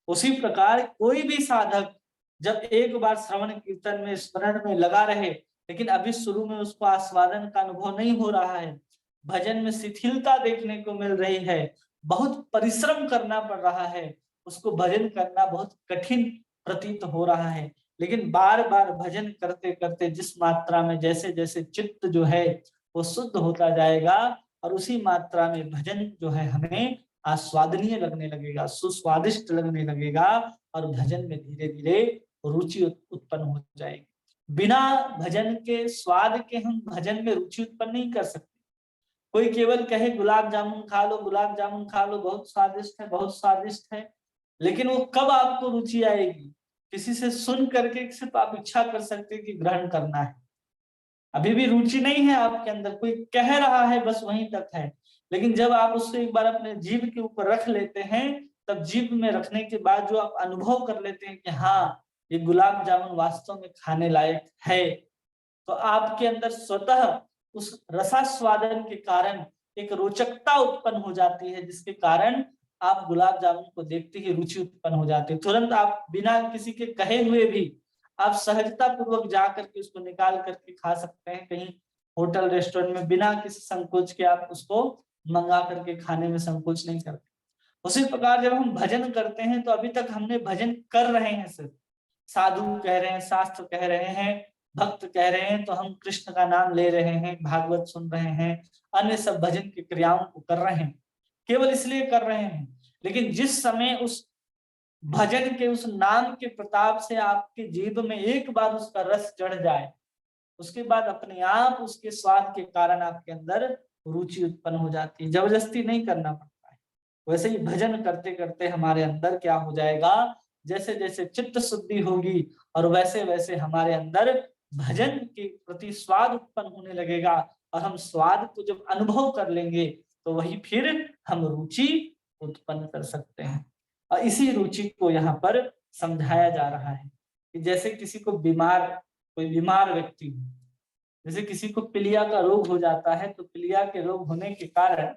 S1: उसी प्रकार कोई भी साधक जब एक बार श्रवण कीर्तन में, स्मरण में लगा रहे, लेकिन अभी शुरू में उसको आस्वादन का अनुभव नहीं हो रहा है, भजन में शिथिलता देखने को मिल रही है, बहुत परिश्रम करना पड़ रहा है, उसको भजन करना बहुत कठिन प्रतीत हो रहा है, लेकिन बार बार भजन करते करते जिस मात्रा में जैसे जैसे चित्त जो है वो शुद्ध होता जाएगा, और उसी मात्रा में भजन जो है हमें आस्वादनीय लगने लगेगा, सुस्वादिष्ट लगने लगेगा, और भजन में धीरे धीरे रुचि उत्पन्न हो जाएगी। बिना भजन के, स्वाद के हम भजन में रुचि उत्पन्न नहीं कर सकते। कोई केवल कहे गुलाब जामुन खा लो, गुलाब जामुन खा लो, बहुत स्वादिष्ट है, बहुत स्वादिष्ट है, लेकिन वो कब आपको रुचि आएगी? किसी से सुन करके सिर्फ आप इच्छा कर सकते हैं कि ग्रहण करना है, अभी भी रुचि नहीं है आपके अंदर, कोई कह रहा है बस वहीं तक है, लेकिन जब आप उसको एक बार अपने जीभ के ऊपर रख लेते हैं, तब जीभ में रखने के बाद जो आप अनुभव कर लेते हैं कि हाँ ये गुलाब जामुन वास्तव में खाने लायक है, तो आपके अंदर स्वतः उस रसास्वादन के कारण एक रोचकता उत्पन्न हो जाती है, जिसके कारण आप गुलाब जामुन को देखते ही रुचि उत्पन्न हो जाती है। तुरंत आप बिना किसी के कहे हुए भी आप सहजता पूर्वक जाकर के उसको निकाल करके खा सकते हैं, कहीं होटल रेस्टोरेंट में बिना किसी संकोच के आप उसको मंगा करके खाने में संकोच नहीं करते। उसी प्रकार जब हम भजन करते हैं, तो अभी तक हमने भजन कर रहे हैं, सिर्फ साधु कह रहे हैं, शास्त्र कह रहे हैं, भक्त कह रहे हैं, तो हम कृष्ण का नाम ले रहे हैं, भागवत सुन रहे हैं, अन्य सब भजन की क्रियाओं को कर रहे हैं, केवल इसलिए कर रहे हैं। लेकिन जिस समय उस भजन के, उस नाम के प्रताप से आपके जीभ में एक बार उसका रस चढ़ जाए, उसके बाद अपने आप उसके स्वाद के कारण आपके अंदर रुचि उत्पन्न हो जाती है, जबरदस्ती नहीं करना पड़ता है। वैसे ही भजन करते करते हमारे अंदर क्या हो जाएगा, जैसे जैसे चित्त शुद्धि होगी, और वैसे वैसे हमारे अंदर भजन के प्रति स्वाद उत्पन्न होने लगेगा, और हम स्वाद को जब अनुभव कर लेंगे, तो वही फिर हम रुचि उत्पन्न कर सकते हैं। और इसी रुचि को यहाँ पर समझाया जा रहा है कि जैसे किसी को कोई बीमार व्यक्ति, जैसे किसी को पीलिया का रोग हो जाता है, तो पीलिया के रोग होने के कारण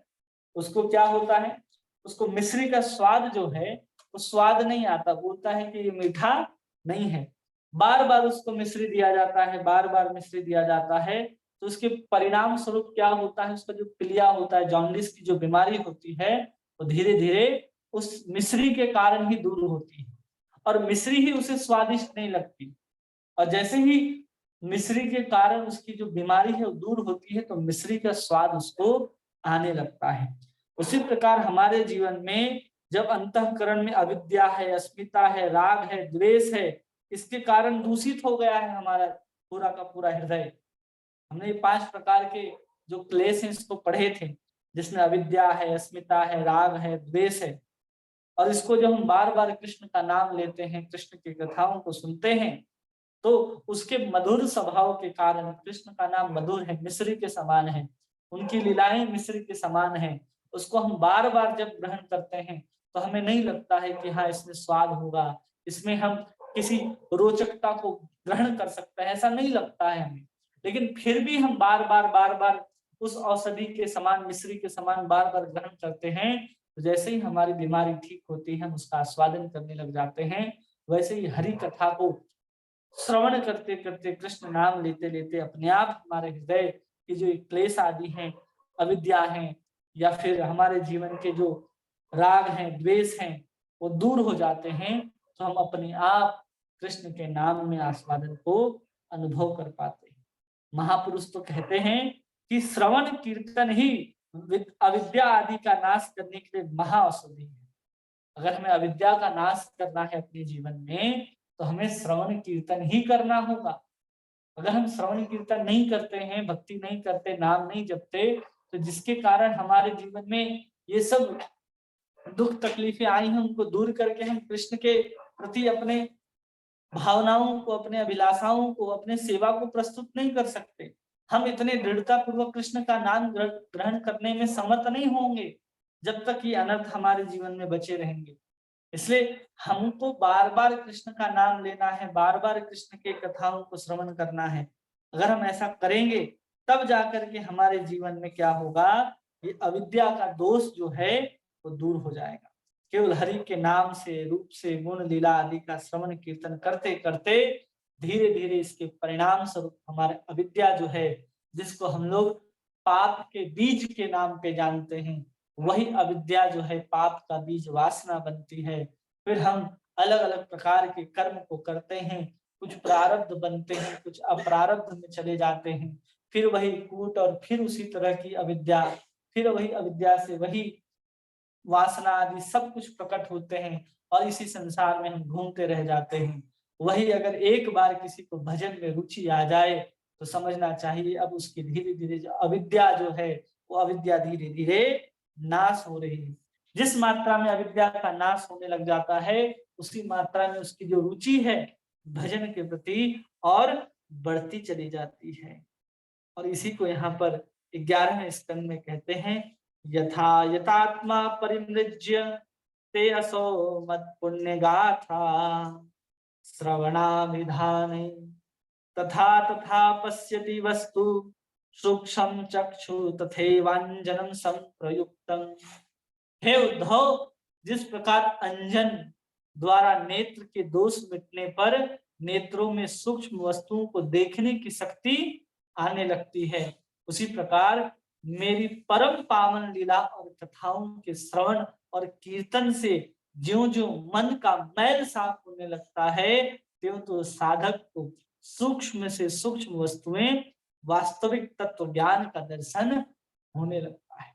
S1: उसको क्या होता है, उसको मिश्री का स्वाद जो है वो स्वाद नहीं आता, बोलता है कि ये मीठा नहीं है, बार बार उसको मिश्री दिया जाता है, बार बार मिश्री दिया जाता है, तो उसके परिणाम स्वरूप क्या होता है, उसका जो पीलिया होता है, जॉन्डिस की जो बीमारी होती है, वो धीरे धीरे उस मिश्री के कारण ही दूर होती है, और मिश्री ही उसे स्वादिष्ट नहीं लगती, और जैसे ही मिश्री के कारण उसकी जो बीमारी है वो दूर होती है, तो मिश्री का स्वाद उसको आने लगता है। उसी प्रकार हमारे जीवन में जब अंतःकरण में अविद्या है, अस्मिता है, राग है, द्वेष है, इसके कारण दूषित हो गया है हमारा पूरा का पूरा हृदय। हमने ये 5 प्रकार के जो क्लेश हैं इसको पढ़े थे, जिसमें अविद्या है, अस्मिता है, राग है, द्वेष है, और इसको जब हम बार बार कृष्ण का नाम लेते हैं, कृष्ण की कथाओं को सुनते हैं, तो उसके मधुर स्वभाव के कारण, कृष्ण का नाम मधुर है, मिश्री के समान है, उनकी लीलाएं मिश्री के समान है, उसको हम बार बार जब ग्रहण करते हैं, तो हमें नहीं लगता है कि हाँ इसमें स्वाद होगा, इसमें हम किसी रोचकता को ग्रहण कर सकते हैं, ऐसा नहीं लगता है हमें। लेकिन फिर भी हम बार बार उस औषधि के समान, मिश्री के समान बार बार ग्रहण करते हैं, तो जैसे ही हमारी बीमारी ठीक होती है, हम उसका आस्वादन करने लग जाते हैं। वैसे ही हरि कथा को श्रवण करते करते, कृष्ण नाम लेते लेते अपने आप हमारे हृदय की जो क्लेश आदि हैं, अविद्या हैं, या फिर हमारे जीवन के जो राग हैं, द्वेष हैं, वो दूर हो जाते हैं, तो हम अपने आप कृष्ण के नाम में आस्वादन को अनुभव कर पाते हैं। महापुरुष तो कहते हैं कि श्रवण कीर्तन ही अविद्या आदि का नाश करने के लिए महाऔषधि है। अगर हमें अविद्या का नाश करना है अपने जीवन में तो हमें श्रवण कीर्तन ही करना होगा। अगर हम श्रवण कीर्तन नहीं करते हैं, भक्ति नहीं करते, नाम नहीं जपते, तो जिसके कारण हमारे जीवन में ये सब दुख तकलीफें आई हैं उनको दूर करके हम कृष्ण के प्रति अपने भावनाओं को, अपने अभिलाषाओं को, अपने सेवा को प्रस्तुत नहीं कर सकते। हम इतने दृढ़ता पूर्वक कृष्ण का नाम ग्रहण करने में समर्थ नहीं होंगे जब तक ये अनर्थ हमारे जीवन में बचे रहेंगे। इसलिए हमको बार बार कृष्ण का नाम लेना है, बार बार कृष्ण के कथाओं को श्रवण करना है। अगर हम ऐसा करेंगे तब जाकर के हमारे जीवन में क्या होगा, ये अविद्या का दोष जो है वो दूर हो जाएगा। केवल हरि के नाम से, रूप से, गुण लीला आदि का श्रवण कीर्तन करते करते धीरे धीरे इसके परिणाम स्वरूप हमारे अविद्या जो है, जिसको हम लोग पाप के बीज के नाम पे जानते हैं, वही अविद्या जो है पाप का बीज वासना बनती है। फिर हम अलग अलग प्रकार के कर्म को करते हैं, कुछ प्रारब्ध बनते हैं, कुछ अप्रारब्ध में चले जाते हैं। फिर वही कूट और फिर उसी तरह की अविद्या, फिर वही अविद्या से वही वासना आदि सब कुछ प्रकट होते हैं और इसी संसार में हम घूमते रह जाते हैं। वही अगर एक बार किसी को भजन में रुचि आ जाए तो समझना चाहिए अब उसकी धीरे धीरे जो अविद्या जो है वो अविद्या धीरे धीरे नाश हो रही है। जिस मात्रा में अविद्या का नाश होने लग जाता है उसी मात्रा में उसकी जो रुचि है भजन के प्रति और बढ़ती चली जाती है। और इसी को यहाँ पर 11वें स्कंद में कहते हैं, यथा यथात्मा परिमृज्य ते असो मत पुण्य गाथा श्रवणाभिधाने तथा तथा पश्यति वस्तु सूक्ष्म चक्षु तथैवांजनम संप्रयुक्तम। हे उद्धव, जिस प्रकार अंजन द्वारा नेत्र के दोष मिटने पर नेत्रों में सूक्ष्म वस्तुओं को देखने की शक्ति आने लगती है, उसी प्रकार मेरी परम पावन लीला और कथाओं के श्रवण और कीर्तन से ज्यों-ज्यों मन का मैल साफ होने लगता है, त्यों साधक को सूक्ष्म से सूक्ष्म वस्तुएं वास्तविक तत्व ज्ञान का दर्शन होने लगता है।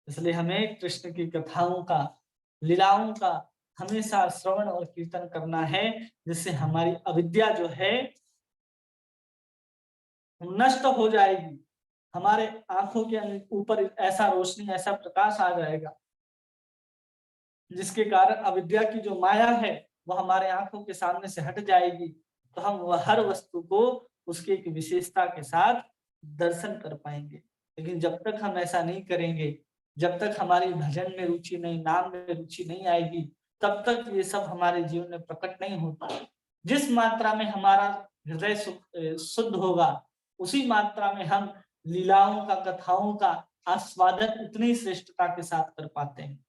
S1: इसलिए हमें कृष्ण की कथाओं का, लीलाओं का हमेशा श्रवण और कीर्तन करना है, जिससे हमारी अविद्या जो है नष्ट हो जाएगी। हमारे आंखों के ऊपर ऐसा रोशनी, ऐसा प्रकाश आ जाएगा जिसके कारण अविद्या की जो माया है वो हमारे आंखों के सामने से हट जाएगी, तो हम वह हर वस्तु को उसकी एक विशेषता के साथ दर्शन कर पाएंगे। लेकिन जब तक हम ऐसा नहीं करेंगे, जब तक हमारी भजन में रुचि नहीं, नाम में रुचि नहीं आएगी, तब तक ये सब हमारे जीवन में प्रकट नहीं होता। जिस मात्रा में हमारा हृदय शुद्ध होगा उसी मात्रा में हम लीलाओं का, कथाओं का आस्वादन उतनी श्रेष्ठता के साथ कर पाते हैं।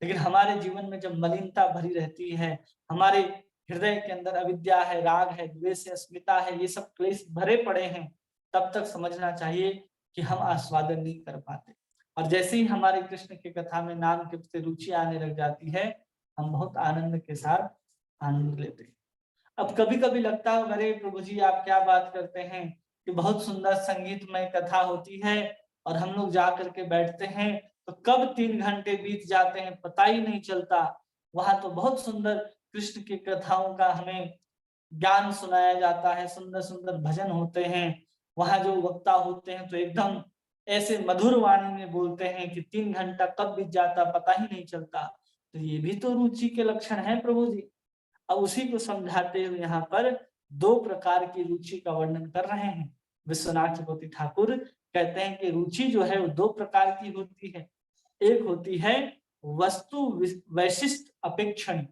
S1: लेकिन हमारे जीवन में जब मलिनता भरी रहती है, हमारे हृदय के अंदर अविद्या है, राग है, द्वेष है, अस्मिता है, ये सब क्लेश भरे पड़े हैं, तब तक समझना चाहिए कि हम आस्वादन नहीं कर पाते। और जैसे ही हमारे कृष्ण की कथा में नाम के प्रति रुचि आने लग जाती है, हम बहुत आनंद के साथ आनंद लेते हैं। अब कभी कभी लगता है, अरे प्रभु जी आप क्या बात करते हैं कि बहुत सुंदर संगीतमय कथा होती है और हम लोग जा करके बैठते हैं तो कब 3 घंटे बीत जाते हैं पता ही नहीं चलता। वहां तो बहुत सुंदर कृष्ण की कथाओं का हमें ज्ञान सुनाया जाता है, सुंदर सुंदर भजन होते हैं। वहां जो वक्ता होते हैं तो एकदम ऐसे मधुर वाणी में बोलते हैं कि 3 घंटा कब बीत जाता पता ही नहीं चलता। तो ये भी तो रुचि के लक्षण है प्रभु जी। अब उसी को समझाते हुए यहाँ पर 2 प्रकार की रुचि का वर्णन कर रहे हैं। विश्वनाथ चक्रवर्ती ठाकुर कहते हैं कि रुचि जो है वो 2 प्रकार की होती है। एक होती है वस्तु वैशिष्ट अपेक्षण।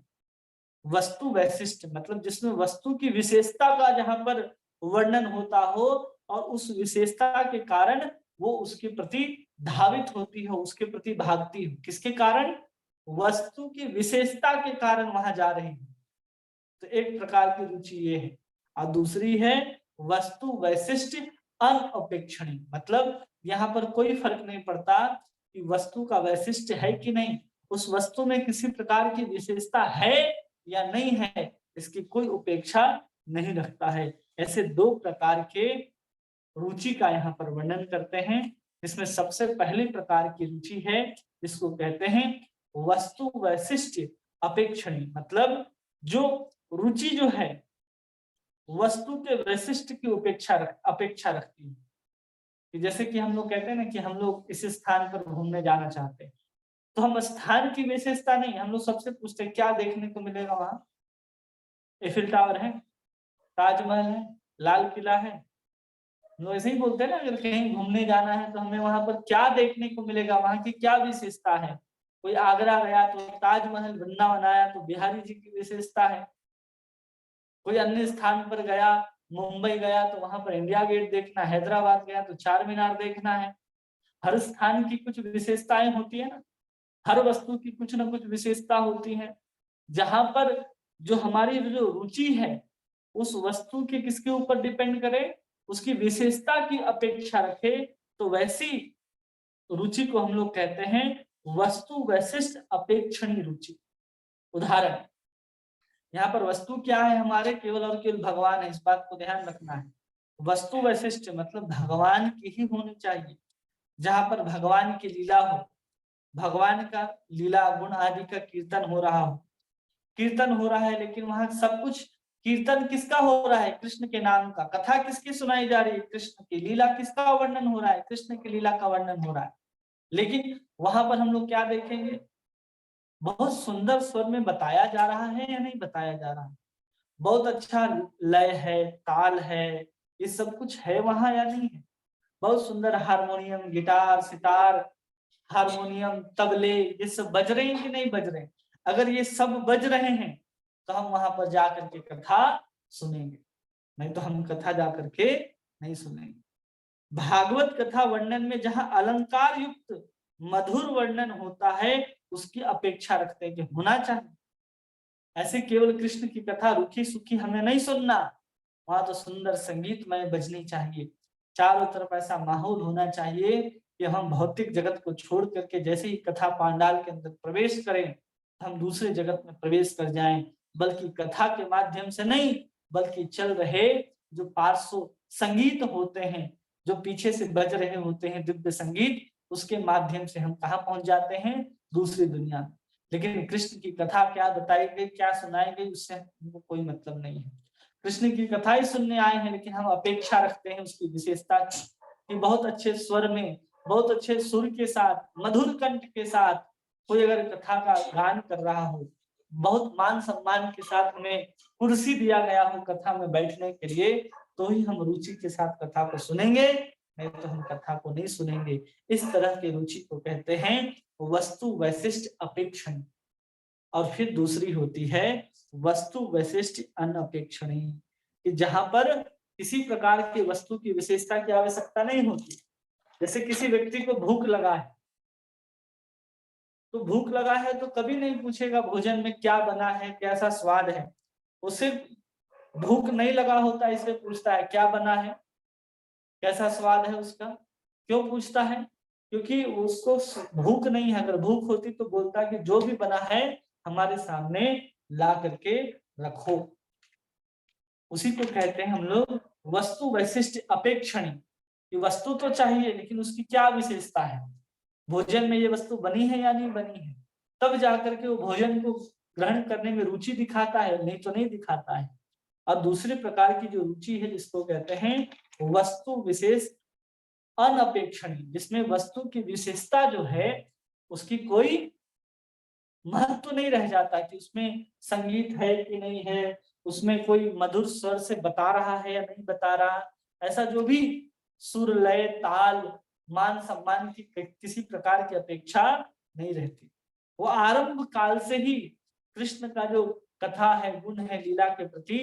S1: वस्तु वैशिष्ट मतलब जिसमें वस्तु की विशेषता का जहां पर वर्णन होता हो और उस विशेषता के कारण वो उसके प्रति धावित होती हो, उसके प्रति भागती हो। किसके कारण? वस्तु की विशेषता के कारण वहां जा रही है। तो एक प्रकार की रुचि ये है। और दूसरी है वस्तु वैशिष्ट अनअपेक्षणीय, मतलब यहाँ पर कोई फर्क नहीं पड़ता कि वस्तु का वैशिष्ट है कि नहीं, उस वस्तु में किसी प्रकार की विशेषता है या नहीं है, इसकी कोई उपेक्षा नहीं रखता है। ऐसे 2 प्रकार के रुचि का यहाँ पर वर्णन करते हैं। इसमें सबसे पहले प्रकार की रुचि है, इसको कहते हैं वस्तु वैशिष्ट अपेक्षणी। मतलब जो रुचि जो है वस्तु के वैशिष्ट की अपेक्षा रखती है। कि जैसे कि हम लोग कहते हैं ना कि हम लोग इस स्थान पर घूमने जाना चाहते हैं, तो हम स्थान की विशेषता नहीं, हम लोग सबसे पूछते हैं क्या देखने को मिलेगा वहां। एफिल टावर है, ताजमहल है, लाल किला है, लोग ऐसे ही बोलते हैं ना। अगर कहीं घूमने जाना है तो हमें वहां पर क्या देखने को मिलेगा, वहां की क्या विशेषता है। कोई आगरा गया तो ताजमहल, वृंदावन आया तो बिहारी जी की विशेषता है। कोई अन्य स्थान पर गया, मुंबई गया तो वहां पर इंडिया गेट देखना, हैदराबाद गया तो चार मीनार देखना है। हर स्थान की कुछ विशेषताएं होती है ना, हर वस्तु की कुछ ना कुछ विशेषता होती है। जहां पर जो हमारी जो रुचि है उस वस्तु के किसके ऊपर डिपेंड करे, उसकी विशेषता की अपेक्षा रखे, तो वैसी रुचि को हम लोग कहते हैं वस्तु वैशिष्ट अपेक्षणीय रुचि। उदाहरण, यहाँ पर वस्तु क्या है हमारे, केवल और केवल भगवान है, इस बात को ध्यान रखना है। वस्तु वैशिष्ट मतलब भगवान की ही होनी चाहिए। जहां पर भगवान की लीला हो, भगवान का लीला गुण आदि का कीर्तन हो रहा हो, कीर्तन हो रहा है, लेकिन वहां सब कुछ कीर्तन किसका हो रहा है, कृष्ण के नाम का। कथा किसकी सुनाई जा रही है, कृष्ण की। लीला किसका वर्णन हो रहा है, कृष्ण की लीला का वर्णन हो रहा है। लेकिन वहां पर हम लोग क्या देखेंगे, बहुत सुंदर स्वर में बताया जा रहा है या नहीं बताया जा रहा है, बहुत अच्छा लय है, ताल है, ये सब कुछ है वहां या नहीं है। बहुत सुंदर हारमोनियम, गिटार, सितार, हारमोनियम, तबले, ये सब बज रहे हैं कि नहीं बज रहे हैं। अगर ये सब बज रहे हैं तो हम वहां पर जाकर के कथा सुनेंगे, नहीं तो हम कथा जाकर के नहीं सुनेंगे। भागवत कथा वर्णन में जहां अलंकार युक्त मधुर वर्णन होता है उसकी अपेक्षा रखते हैं कि होना चाहिए। ऐसे केवल कृष्ण की कथा रूखी सूखी हमें नहीं सुनना, वहां तो सुंदर संगीतमय बजनी चाहिए, चारों तरफ ऐसा माहौल होना चाहिए कि हम भौतिक जगत को छोड़ करके जैसे ही कथा पांडाल के अंदर प्रवेश करें हम दूसरे जगत में प्रवेश कर जाएं। बल्कि कथा के माध्यम से नहीं, बल्कि चल रहे जो पार्श्व संगीत होते हैं, जो पीछे से बज रहे होते हैं दिव्य संगीत, उसके माध्यम से हम कहाँ पहुंच जाते हैं, दूसरी दुनिया में। लेकिन कृष्ण की कथा क्या बताई गई, क्या सुनाई गई, उससे हमको कोई मतलब नहीं है। कृष्ण की कथा ही सुनने आए हैं, लेकिन हम अपेक्षा रखते हैं उसकी विशेषता कि बहुत अच्छे स्वर में, बहुत अच्छे सुर के साथ, मधुर कंठ के साथ कोई अगर कथा का गान कर रहा हो, बहुत मान सम्मान के साथ हमें कुर्सी दिया गया हो कथा में बैठने के लिए, तो ही हम रुचि के साथ कथा को सुनेंगे, नहीं तो हम कथा को नहीं सुनेंगे। इस तरह की रुचि को कहते हैं वस्तु वैशिष्ट अपेक्षण। और फिर दूसरी होती है वस्तु वैशिष्ट अनपेक्षणीय, कि जहां पर किसी प्रकार की वस्तु की विशेषता की आवश्यकता नहीं होती। जैसे किसी व्यक्ति को भूख लगा है, तो भूख लगा है तो कभी नहीं पूछेगा भोजन में क्या बना है, कैसा स्वाद है। वो सिर्फ भूख नहीं लगा होता इसलिए पूछता है क्या बना है, कैसा स्वाद है उसका। क्यों पूछता है, क्योंकि उसको भूख नहीं है। अगर भूख होती तो बोलता कि जो भी बना है हमारे सामने ला करके रखो। उसी को कहते हैं हम लोग वस्तु वैशिष्ट अपेक्षणी, कि वस्तु तो चाहिए लेकिन उसकी क्या विशेषता है, भोजन में ये वस्तु बनी है या नहीं बनी है, तब जाकर के वो भोजन को ग्रहण करने में रुचि दिखाता है, नहीं तो नहीं दिखाता है। और दूसरे प्रकार की जो रुचि है जिसको कहते हैं वस्तु विशेष अनपेक्षणीय, जिसमें वस्तु की विशेषता जो है उसकी कोई महत्व नहीं रह जाता कि उसमें संगीत है कि नहीं है, उसमें कोई मधुर स्वर से बता रहा है या नहीं बता रहा। ऐसा जो भी सुर, लय, ताल, मान सम्मान की किसी प्रकार की अपेक्षा नहीं रहती। वो आरंभ काल से ही कृष्ण का जो कथा है, गुण है, लीला के प्रति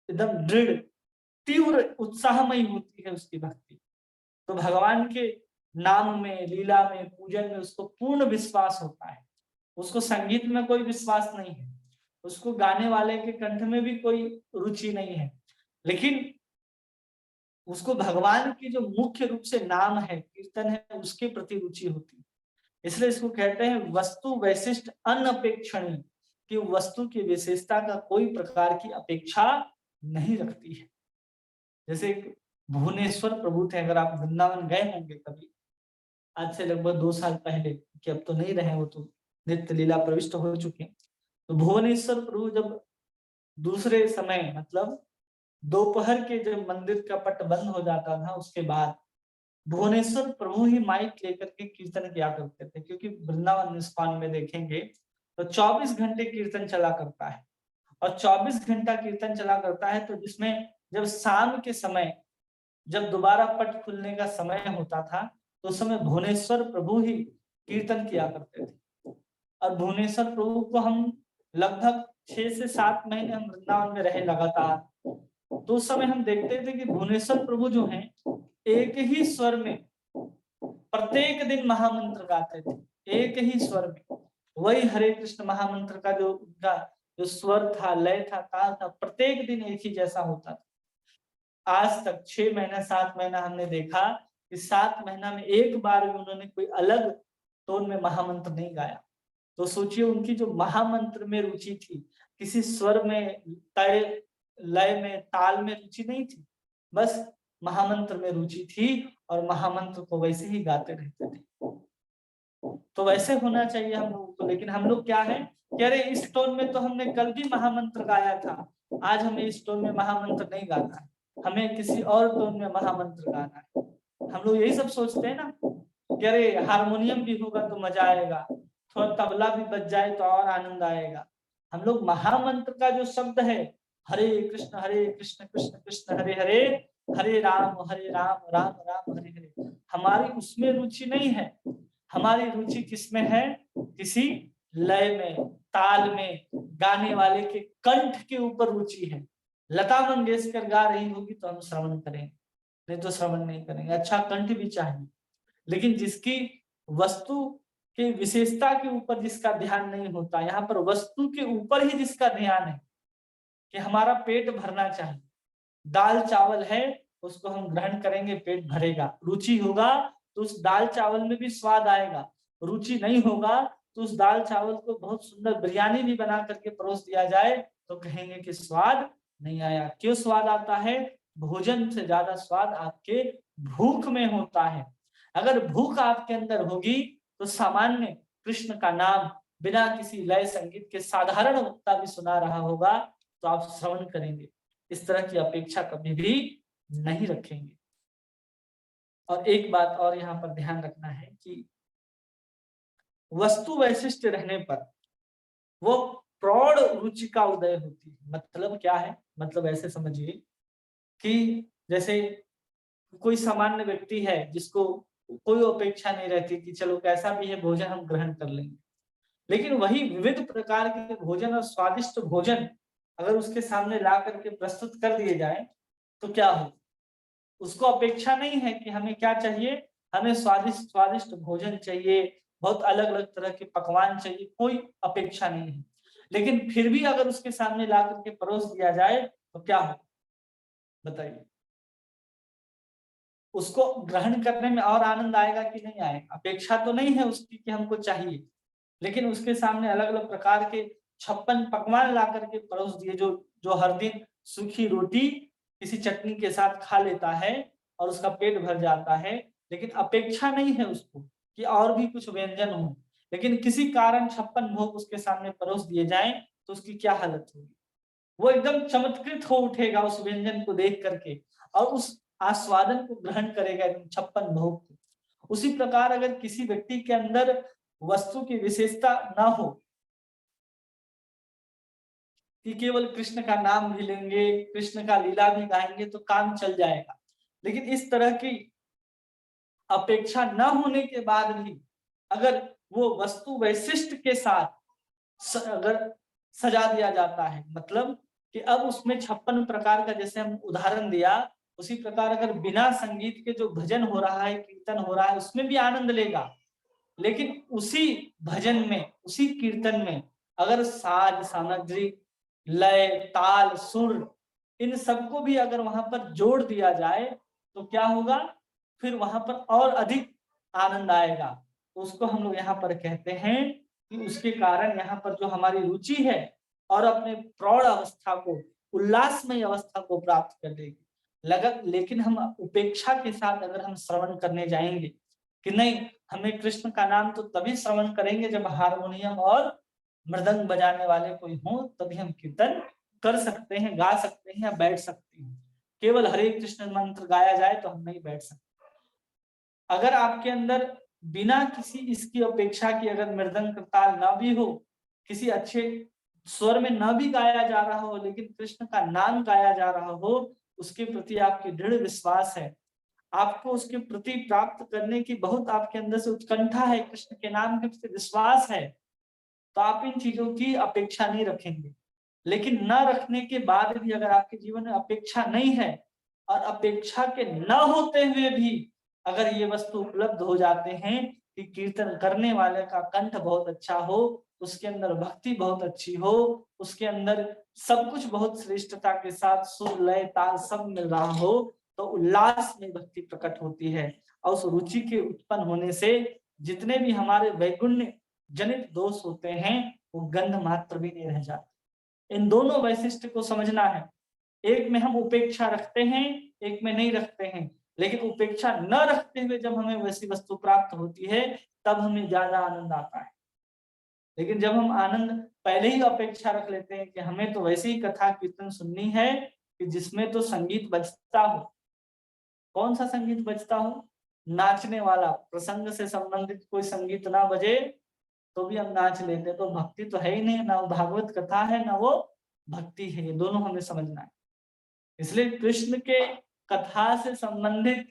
S1: एकदम दृढ़, तीव्र, उत्साहमयी होती है उसकी भक्ति। तो भगवान के नाम में, लीला में, पूजन में उसको पूर्ण विश्वास होता है। उसको संगीत में कोई विश्वास नहीं है, उसको गाने वाले के कंठ में भी कोई रुचि नहीं है, लेकिन उसको भगवान की जो मुख्य रूप से नाम है, कीर्तन है, उसके प्रति रुचि होती है। इसलिए इसको कहते हैं वस्तु वैशिष्ट अनपेक्षणीय, कि वस्तु की विशेषता का कोई प्रकार की अपेक्षा नहीं रखती है। जैसे भुवनेश्वर प्रभु थे। अगर आप वृंदावन गए होंगे कभी, आज से लगभग 2 साल पहले, कि अब तो नहीं रहे, वो तो नित्य लीला प्रविष्ट हो चुके। तो भुवनेश्वर प्रभु जब दूसरे समय, मतलब दोपहर के जब मंदिर का पट बंद हो जाता था, उसके बाद भुवनेश्वर प्रभु ही माइक लेकर के कीर्तन किया करते थे। क्योंकि वृंदावन इस्कॉन में देखेंगे तो 24 घंटे कीर्तन चला करता है, और 24 घंटा कीर्तन चला करता है। तो जिसमें जब शाम के समय, जब दोबारा पट खुलने का समय होता था, तो उस समय भुवनेश्वर प्रभु ही कीर्तन किया करते थे। और भुवनेश्वर प्रभु को हम लगभग 6 से 7 महीने हम वृंदावन में रहे लगातार। तो उस समय हम देखते थे कि भुवनेश्वर प्रभु जो हैं, एक ही स्वर में प्रत्येक दिन महामंत्र गाते थे, एक ही स्वर में। वही हरे कृष्ण महामंत्र का जो उनका जो स्वर था, लय था, ताल था, प्रत्येक दिन एक ही जैसा होता था। आज तक 6 महीना 7 महीना हमने देखा कि 7 महीना में एक बार भी उन्होंने कोई अलग टोन में महामंत्र नहीं गाया। तो सोचिए, उनकी जो महामंत्र में रुचि थी, किसी स्वर में, तय, लय में, ताल में रुचि नहीं थी, बस महामंत्र में रुचि थी, और महामंत्र को वैसे ही गाते रहते थे। तो वैसे होना चाहिए हम लोगों को। लेकिन हम लोग क्या है कि अरे इस टोन में तो हमने कल भी महामंत्र गाया था, आज हमें इस टोन में महामंत्र नहीं गाना है, हमें किसी और टोन में महामंत्र गाना है। हम लोग यही सब सोचते हैं ना कि अरे हारमोनियम भी होगा तो मजा आएगा, थोड़ा तबला भी बज जाए तो और आनंद आएगा। हम लोग महामंत्र का जो शब्द है, हरे कृष्ण कृष्ण कृष्ण हरे हरे, हरे राम राम राम हरे हरे, हमारी उसमें रुचि नहीं है। हमारी रुचि किसमें है? किसी लय में, ताल में, गाने वाले के कंठ के ऊपर रुचि है। लता मंगेशकर गा रही होगी तो हम श्रवण करेंगे, नहीं तो श्रवण नहीं करेंगे। अच्छा कंठ भी चाहिए, लेकिन जिसकी वस्तु के विशेषता के ऊपर जिसका ध्यान नहीं होता, यहाँ पर वस्तु के ऊपर ही जिसका ध्यान है कि हमारा पेट भरना चाहिए। दाल चावल है, उसको हम ग्रहण करेंगे, पेट भरेगा। रुचि होगा तो उस दाल चावल में भी स्वाद आएगा, रुचि नहीं होगा तो उस दाल चावल को बहुत सुंदर बिरयानी भी बना करके परोस दिया जाए तो कहेंगे कि स्वाद नहीं आया। क्यों स्वाद आता है? भोजन से ज्यादा स्वाद आपके भूख में होता है। अगर भूख आपके अंदर होगी तो सामान्य कृष्ण का नाम बिना किसी लय संगीत के साधारण वक्ता भी सुना रहा होगा तो आप श्रवण करेंगे। इस तरह की अपेक्षा कभी भी नहीं रखेंगे। और एक बात और यहाँ पर ध्यान रखना है कि वस्तु वैशिष्ट रहने पर वो प्रौढ़ रुचि का उदय होती है। मतलब क्या है? मतलब ऐसे समझिए कि जैसे कोई सामान्य व्यक्ति है जिसको कोई अपेक्षा नहीं रहती कि चलो कैसा भी है भोजन हम ग्रहण कर लेंगे, लेकिन वही विविध प्रकार के भोजन और स्वादिष्ट भोजन अगर उसके सामने ला करके प्रस्तुत कर दिए जाए तो क्या हो? उसको अपेक्षा नहीं है कि हमें क्या चाहिए, हमें स्वादिष्ट स्वादिष्ट भोजन चाहिए, बहुत अलग अलग तरह के पकवान चाहिए, कोई अपेक्षा नहीं है। लेकिन फिर भी अगर उसके सामने ला करके परोस दिया जाए तो क्या हो बताइए? उसको ग्रहण करने में और आनंद आएगा कि नहीं आएगा? अपेक्षा तो नहीं है उसकी कि हमको चाहिए, लेकिन उसके सामने अलग अलग प्रकार के 56 पकवान ला करके परोस दिए, जो हर दिन सूखी रोटी किसी चटनी के साथ खा लेता है और उसका पेट भर जाता है, लेकिन अपेक्षा नहीं है उसको कि और भी कुछ व्यंजन हो। लेकिन किसी कारण 56 भोग उसके सामने परोस दिए जाएं तो उसकी क्या हालत होगी? वो एकदम चमत्कृत हो उठेगा उस व्यंजन को देख करके और उस आस्वादन को ग्रहण करेगा एकदम 56 भोग को। उसी प्रकार अगर किसी व्यक्ति के अंदर वस्तु की विशेषता ना हो कि केवल कृष्ण का नाम भी लेंगे, कृष्ण का लीला भी गाएंगे तो काम चल जाएगा, लेकिन इस तरह की अपेक्षा न होने के बाद भी अगर वो वस्तु वैशिष्ट के साथ अगर सजा दिया जाता है, मतलब कि अब उसमें 56 प्रकार का, जैसे हम उदाहरण दिया, उसी प्रकार अगर बिना संगीत के जो भजन हो रहा है, कीर्तन हो रहा है, उसमें भी आनंद लेगा, लेकिन उसी भजन में, उसी कीर्तन में अगर साज सामग्री, लय, ताल, सुर, इन सबको भी अगर वहां पर जोड़ दिया जाए तो क्या होगा? फिर वहां पर और अधिक आनंद आएगा। तो उसको हम लोग यहाँ पर कहते हैं कि उसके कारण यहाँ पर जो हमारी रुचि है और अपने प्रौढ़ अवस्था को, उल्लासमय अवस्था को प्राप्त कर लेगी। लेकिन हम उपेक्षा के साथ अगर हम श्रवण करने जाएंगे कि नहीं, हमें कृष्ण का नाम तो तभी श्रवण करेंगे जब हारमोनियम और मृदंग बजाने वाले कोई हो, तभी हम कीर्तन कर सकते हैं, गा सकते हैं या बैठ सकते हैं। केवल हरे कृष्ण मंत्र गाया जाए तो हम नहीं बैठ सकते। अगर आपके अंदर बिना किसी इसकी अपेक्षा की अगर मृदंग ताल ना भी हो, किसी अच्छे स्वर में ना भी गाया जा रहा हो, लेकिन कृष्ण का नाम गाया जा रहा हो, उसके प्रति आपकी दृढ़ विश्वास है, आपको उसके प्रति प्राप्त करने की बहुत आपके अंदर से उत्कंठा है, कृष्ण के नाम के प्रति विश्वास है, तो आप इन चीजों की अपेक्षा नहीं रखेंगे। लेकिन न रखने के बाद भी अगर आपके जीवन में अपेक्षा नहीं है और अपेक्षा के न होते हुए भी अगर ये वस्तु उपलब्ध हो जाते हैं कि कीर्तन करने वाले का कंठ बहुत अच्छा हो, उसके अंदर भक्ति बहुत अच्छी हो, उसके अंदर सब कुछ बहुत श्रेष्ठता के साथ सुर लय ताल सब मिल रहा हो, तो उल्लास में भक्ति प्रकट होती है। और उस रुचि के उत्पन्न होने से जितने भी हमारे वैगुण्य जनित दोष होते हैं वो गंध मात्र भी नहीं रह जाते। इन दोनों वैशिष्ट्य को समझना है। एक में हम उपेक्षा रखते हैं, एक में नहीं रखते हैं। लेकिन उपेक्षा न रखते हुए जब हमें वैसी वस्तु प्राप्त होती है तब हमें ज्यादा आनंद आता है। लेकिन जब हम आनंद पहले ही अपेक्षा रख लेते हैं कि हमें तो वैसे ही कथा कीर्तन सुननी है कि जिसमें तो संगीत बजता हो। कौन सा संगीत बजता हो? नाचने वाला, प्रसंग से संबंधित कोई संगीत ना बजे तो भी हम नाच लेते, तो भक्ति तो है ही नहीं, ना वो भागवत कथा है ना वो भक्ति है। ये दोनों हमें समझना है। इसलिए कृष्ण के कथा से संबंधित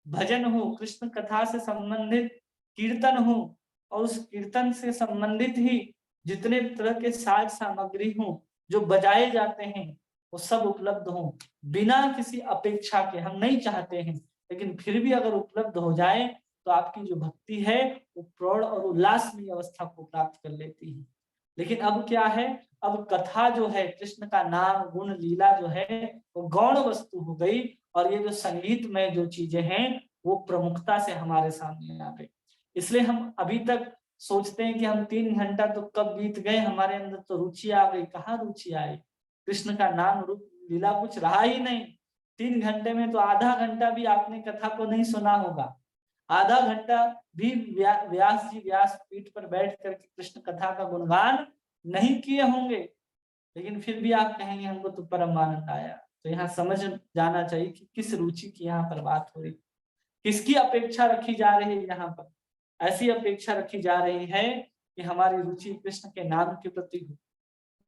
S1: भजन हो, कृष्ण कथा से संबंधित कीर्तन हो, और उस कीर्तन से संबंधित ही जितने तरह के साज सामग्री हो जो बजाए जाते हैं वो सब उपलब्ध हो, बिना किसी अपेक्षा के। हम नहीं चाहते हैं, लेकिन फिर भी अगर उपलब्ध हो जाए तो आपकी जो भक्ति है वो प्रौढ़ और उल्लासमय अवस्था को प्राप्त कर लेती है। लेकिन अब क्या है, अब कथा जो है, कृष्ण का नाम गुण लीला जो है वो गौण वस्तु हो गई, और ये जो संगीत में जो चीजें हैं वो प्रमुखता से हमारे सामने आ गई। इसलिए हम अभी तक सोचते हैं कि हम 3 घंटा तो कब बीत गए, हमारे अंदर तो रुचि आ गई। कहाँ रुचि आई? कृष्ण का नाम रूप लीला कुछ रहा ही नहीं। 3 घंटे में तो आधा घंटा भी आपने कथा को नहीं सुना होगा, आधा घंटा भी व्यास जी व्यास पीठ पर बैठ करके कृष्ण कथा का गुणगान नहीं किए होंगे, लेकिन फिर भी आप कहेंगे हमको तो परम आनंद आया। तो यहाँ समझ जाना चाहिए कि किस रुचि की यहाँ पर बात हो रही, किसकी अपेक्षा रखी जा रही है। यहाँ पर ऐसी अपेक्षा रखी जा रही है कि हमारी रुचि कृष्ण के नाम के प्रति हो।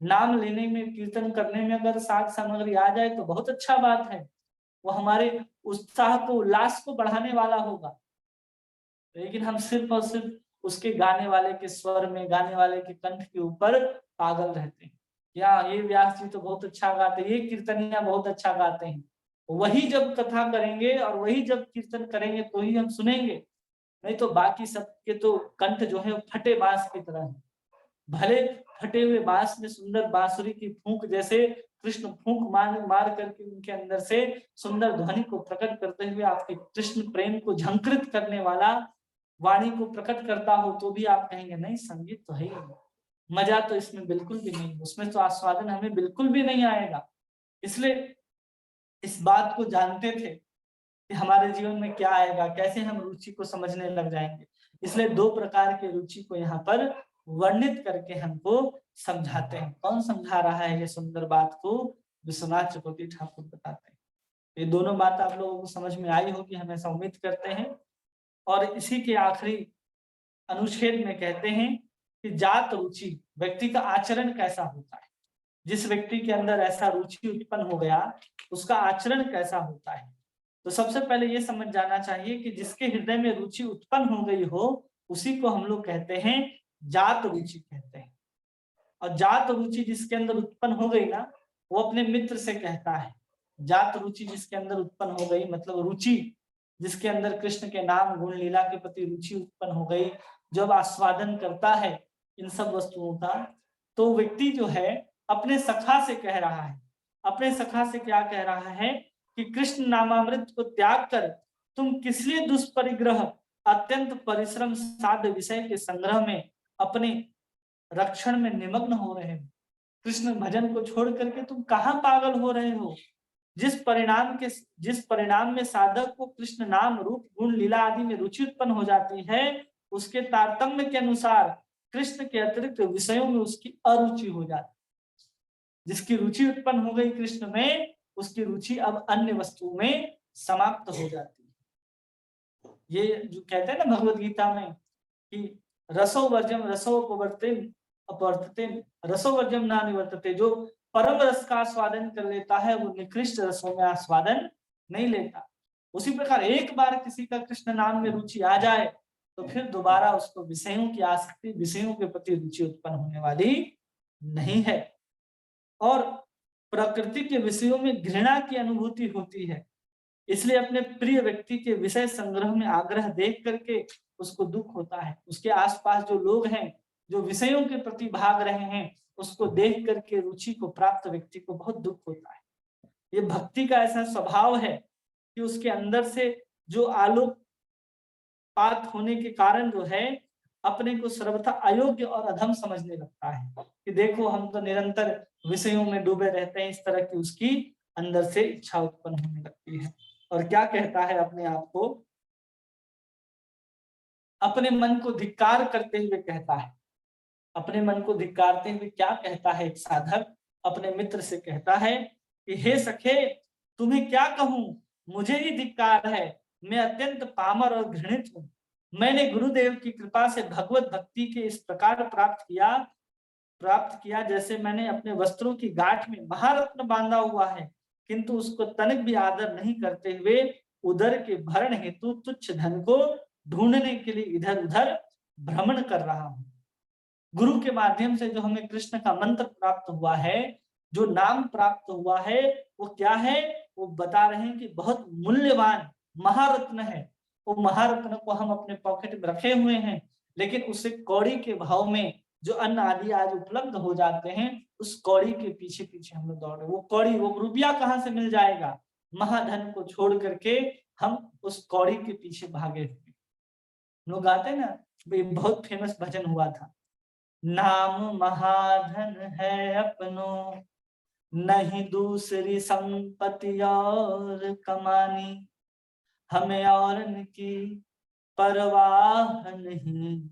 S1: नाम लेने में, कीर्तन करने में अगर साज सामग्री आ जाए तो बहुत अच्छा बात है, वो हमारे उत्साह को, उल्लास को बढ़ाने वाला होगा। लेकिन हम सिर्फ और सिर्फ उसके गाने वाले के स्वर में, गाने वाले के कंठ के ऊपर पागल रहते हैं। या ये व्यास जी तो बहुत अच्छा गाते हैं, ये कीर्तनिया बहुत अच्छा गाते हैं। वही जब कथा करेंगे और वही जब कीर्तन करेंगे तो ही हम सुनेंगे, नहीं तो बाकी सबके तो कंठ जो है वो फटे बांस की तरह है। भले फटे हुए बांस में सुंदर बांसुरी की फूंक जैसे कृष्ण फूंक मार मार करके उनके अंदर से सुंदर ध्वनि को प्रकट करते हुए आपके कृष्ण प्रेम को झंकृत करने वाला वाणी को प्रकट करता हो, तो भी आप कहेंगे नहीं, संगीत तो है ही नहीं, मजा तो इसमें बिल्कुल भी नहीं, उसमें तो आस्वादन हमें बिल्कुल भी नहीं आएगा। इसलिए इस बात को जानते थे कि हमारे जीवन में क्या आएगा, कैसे हम रुचि को समझने लग जाएंगे। इसलिए 2 प्रकार के रुचि को यहाँ पर वर्णित करके हमको समझाते हैं। कौन समझा रहा है ये सुंदर बात को? विश्वनाथ चक्रवर्ती ठाकुर बताते हैं। ये दोनों बात आप लोगों को समझ में आई होगी, हमेशा उम्मीद करते हैं। और इसी के आखिरी अनुच्छेद में कहते हैं कि जात रुचि, व्यक्ति का आचरण कैसा होता है। जिस व्यक्ति के अंदर ऐसा रुचि उत्पन्न हो गया उसका आचरण कैसा होता है। तो सबसे पहले ये समझ जाना चाहिए कि जिसके हृदय में रुचि उत्पन्न हो गई हो उसी को हम लोग कहते हैं जात रुचि कहते हैं। और जात रुचि जिसके अंदर उत्पन्न हो गई ना, वो अपने मित्र से कहता है। जात रुचि जिसके अंदर उत्पन्न हो गई मतलब रुचि जिसके अंदर कृष्ण के नाम गुण लीला के प्रति रुचि उत्पन्न हो गई, जब आस्वादन करता है इन सब वस्तुओं का, तो व्यक्ति जो है अपने सखा से कह रहा है। अपने सखा से क्या कह रहा है कि कृष्ण नामामृत को त्याग कर तुम किस लिए दुष्परिग्रह अत्यंत परिश्रम साध्य विषय के संग्रह में अपने रक्षण में निमग्न हो रहे हो। कृष्ण भजन को छोड़ करके तुम कहाँ पागल हो रहे हो? जिस परिणाम में साधक को कृष्ण नाम रूप गुण लीला आदि में रुचि उत्पन्न हो जाती है, उसके तारतम्य के अनुसार कृष्ण के अतिरिक्त विषयों में उसकी अरुचि हो जाती है। जिसकी रुचि उत्पन्न हो गई कृष्ण में, उसकी रुचि अब अन्य वस्तुओं में समाप्त हो जाती है। ये जो कहते हैं ना भगवत गीता में कि रसो वर्जम रसोपवर्ते अपवर्तते रसो वर्जम ना निवर्तते, जो परम रस का आस्वादन कर लेता है वो निकृष्ट रसों में आस्वादन नहीं लेता। उसी प्रकार एक बार किसी का कृष्ण नाम में रुचि आ जाए तो फिर दोबारा उसको विषयों की आसक्ति, विषयों के प्रति रुचि उत्पन्न होने वाली नहीं है। और प्रकृति के विषयों में घृणा की अनुभूति होती है, इसलिए अपने प्रिय व्यक्ति के विषय संग्रह में आग्रह देख करके उसको दुख होता है। उसके आसपास जो लोग हैं जो विषयों के प्रति भाग रहे हैं, उसको देख करके रुचि को प्राप्त व्यक्ति को बहुत दुख होता है। ये भक्ति का ऐसा स्वभाव है कि उसके अंदर से जो आलोकपात होने के कारण जो है अपने को सर्वथा अयोग्य और अधम समझने लगता है कि देखो हम तो निरंतर विषयों में डूबे रहते हैं। इस तरह की उसकी अंदर से इच्छा उत्पन्न होने लगती है। और क्या कहता है अपने आप को, अपने मन को धिक्कार करते हुए कहता है, अपने मन को धिक्कारते हुए क्या कहता है एक साधक अपने मित्र से कहता है कि हे सखे तुम्हें क्या कहूं, मुझे ही धिक्कार है, मैं अत्यंत पामर और घृणित हूं। मैंने गुरुदेव की कृपा से भगवत भक्ति के इस प्रकार प्राप्त किया जैसे मैंने अपने वस्त्रों की गांठ में महारत्न बांधा हुआ है, किंतु उसको तनिक भी आदर नहीं करते हुए उदर के भरण हेतु तुच्छ धन को ढूंढने के लिए इधर उधर भ्रमण कर रहा हूं। गुरु के माध्यम से जो हमें कृष्ण का मंत्र प्राप्त हुआ है, जो नाम प्राप्त हुआ है, वो क्या है, वो बता रहे हैं कि बहुत मूल्यवान महारत्न है। वो महारत्न को हम अपने पॉकेट में रखे हुए हैं, लेकिन उसे कौड़ी के भाव में जो अन्न आदि आज उपलब्ध हो जाते हैं, उस कौड़ी के पीछे पीछे हम लोग दौड़ रहे। वो कौड़ी, वो रुपया कहाँ से मिल जाएगा, महाधन को छोड़ करके हम उस कौड़ी के पीछे भागे हुए। लोग आते ना, बहुत फेमस भजन हुआ था, नाम महाधन है अपनों, नहीं दूसरी संपत्ति और कमानी, हमें और की परवाह नहीं,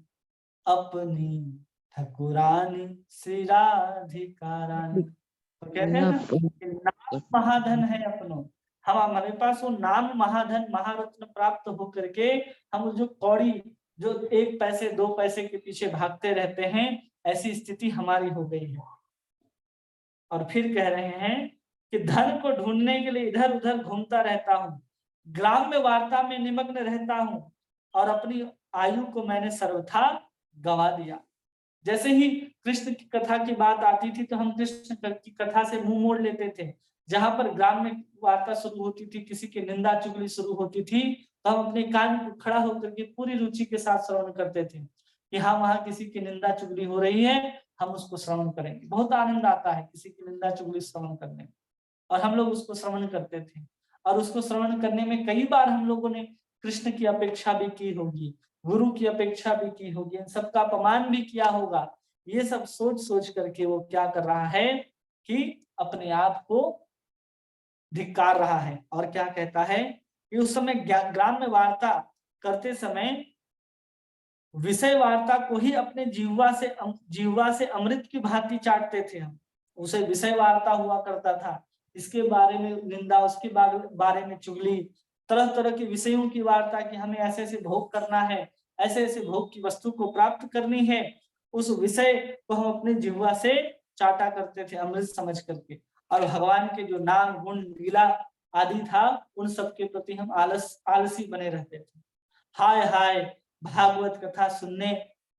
S1: अपनी ठकुरानी श्री राधिका रानी। तो कहते हैं ना कि नाम महाधन है अपनों, हम हमारे पास वो नाम महाधन महारत्न प्राप्त हो करके हम जो कौड़ी, जो 1 पैसे 2 पैसे के पीछे भागते रहते हैं, ऐसी स्थिति हमारी हो गई है। और फिर कह रहे हैं कि धन को ढूंढने के लिए इधर उधर घूमता रहता हूँ, ग्राम्य वार्ता में निमग्न रहता हूँ और अपनी आयु को मैंने सर्वथा गंवा दिया। जैसे ही कृष्ण की कथा की बात आती थी तो हम कृष्ण की कथा से मुंह मोड़ लेते थे। जहां पर ग्राम में वार्ता शुरू होती थी, किसी की निंदा चुगली शुरू होती थी, तो हम अपने कान को खड़ा होकर के पूरी रुचि के साथ श्रवण करते थे कि हाँ वहां किसी की निंदा चुगली हो रही है, हम उसको श्रवण करेंगे। बहुत आनंद आता है किसी की निंदा चुगली श्रवण करने में, और हम लोग उसको श्रवण करते थे। और उसको श्रवण करने में कई बार हम लोगों ने कृष्ण की अपेक्षा भी की होगी, गुरु की अपेक्षा भी की होगी, इन सबका अपमान भी किया होगा। ये सब सोच सोच करके वो क्या कर रहा है कि अपने आप को धिक्कार रहा है। और क्या कहता है कि उस समय ग्राम्य वार्ता करते समय विषय वार्ता को ही अपने जीवा से अमृत की भांति चाटते थे हम। उसे विषय वार्ता हुआ करता था, इसके बारे में निंदा, उसके बारे में चुगली, तरह तरह के विषयों की वार्ता कि हमें ऐसे ऐसे भोग करना है, ऐसे ऐसे भोग की वस्तु को प्राप्त करनी है। उस विषय को हम अपने जिह्वा से चाटा करते थे अमृत समझ करके, और भगवान के जो नाम गुण लीला आदि था उन सब के प्रति हम आलसी बने रहते थे। हाय हाय, भागवत कथा सुनने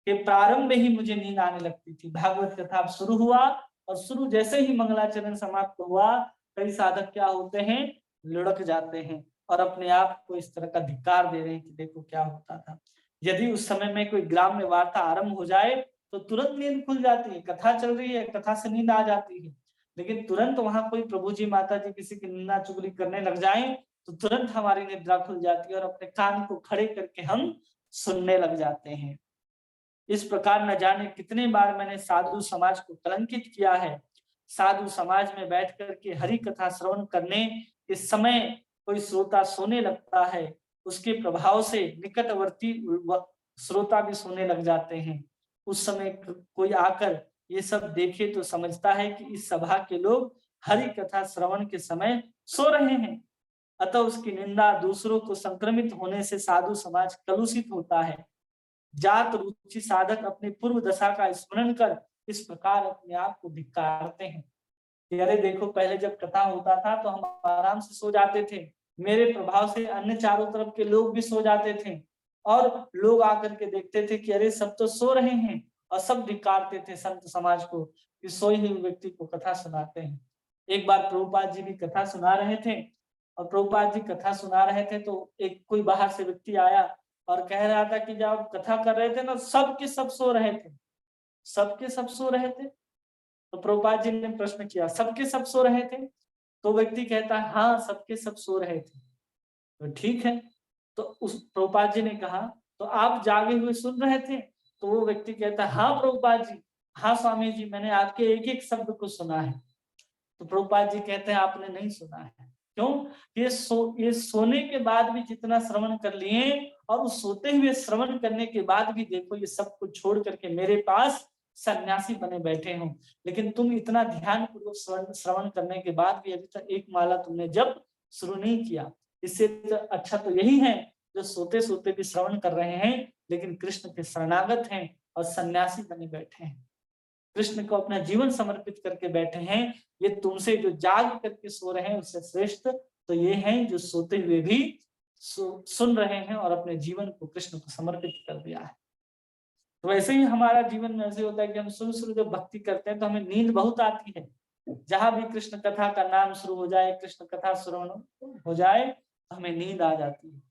S1: के प्रारंभ में ही मुझे नींद आने लगती थी। भागवत कथा शुरू हुआ और शुरू जैसे ही मंगलाचरण समाप्त हुआ, कई साधक क्या होते हैं, लुढ़क जाते हैं और अपने आप को इस तरह का धिक्कार दे रहे हैं कि देखो क्या होता था। यदि उस समय में कोई ग्राम्य वार्ता आरंभ हो जाए तो तुरंत नींद खुल जाती है। कथा चल रही है, कथा से नींद आ जाती है, लेकिन तुरंत वहां कोई प्रभु जी माता जी किसी की निंदा चुगली करने लग जाए तो तुरंत हमारी निद्रा खुल जाती है और अपने कान को खड़े करके हम सुनने लग जाते हैं। इस प्रकार न जाने कितने बार मैंने साधु समाज को कलंकित किया है। साधु समाज में बैठ करके हरि कथा श्रवण करने के समय कोई श्रोता सोने लगता है, उसके प्रभाव से निकटवर्ती श्रोता भी सोने लग जाते हैं। उस समय कोई आकर ये सब देखे तो समझता है कि इस सभा के लोग हरि कथा श्रवण के समय सो रहे हैं, अतः उसकी निंदा दूसरों को संक्रमित होने से साधु समाज कलुषित होता है। जात रुचि साधक अपनी पूर्व दशा का स्मरण कर इस प्रकार अपने आप को धिक्कारते हैं। अरे देखो, पहले जब कथा होता था तो हम आराम से सो जाते थे, मेरे प्रभाव से अन्य चारों तरफ के लोग भी सो जाते थे, और लोग आकर के देखते थे कि अरे सब तो सो रहे हैं, और सब धिक्कारते थे संत समाज को कि सोए हुए व्यक्ति को कथा सुनाते हैं। एक बार प्रभुपाद जी भी कथा सुना रहे थे, और प्रभुपाद जी कथा सुना रहे थे तो एक कोई बाहर से व्यक्ति आया और कह रहा था कि जब कथा कर रहे थे ना, सब के सब सो रहे थे। सबके सब सो रहे थे? तो प्रभुपाद जी ने प्रश्न किया, सबके सब सो रहे थे? तो व्यक्ति कहता है हाँ, सबके सब सो रहे थे। तो ठीक है, तो उस प्रभुपाद जी ने कहा तो आप जागे हुए सुन रहे थे? तो वो व्यक्ति कहता है हाँ प्रभुपाद जी, हाँ स्वामी जी, मैंने आपके एक एक शब्द को सुना है। तो प्रभुपाद जी कहते हैं आपने नहीं सुना है। क्यों? ये सोने के बाद भी जितना श्रवण कर लिए, और उस सोते हुए श्रवण करने के बाद भी देखो ये सब कुछ छोड़ करके मेरे पास सन्यासी बने बैठे हो, लेकिन तुम इतना ध्यान पूर्वक श्रवण करने के बाद भी अभी तक एक माला तुमने जब शुरू नहीं किया। इससे तो अच्छा तो यही है जो सोते सोते भी श्रवण कर रहे हैं, लेकिन कृष्ण के शरणागत हैं और सन्यासी बने बैठे हैं, कृष्ण को अपना जीवन समर्पित करके बैठे हैं। ये तुमसे जो जाग करके सो रहे हैं उससे श्रेष्ठ तो ये हैं जो सोते हुए भी सुन रहे हैं और अपने जीवन को कृष्ण को समर्पित कर दिया है। तो वैसे ही हमारा जीवन में ऐसे होता है कि हम शुरू शुरू जब भक्ति करते हैं तो हमें नींद बहुत आती है। जहां भी कृष्ण कथा का नाम शुरू हो जाए, कृष्ण कथा श्रवण हो जाए, तो हमें नींद आ जाती है।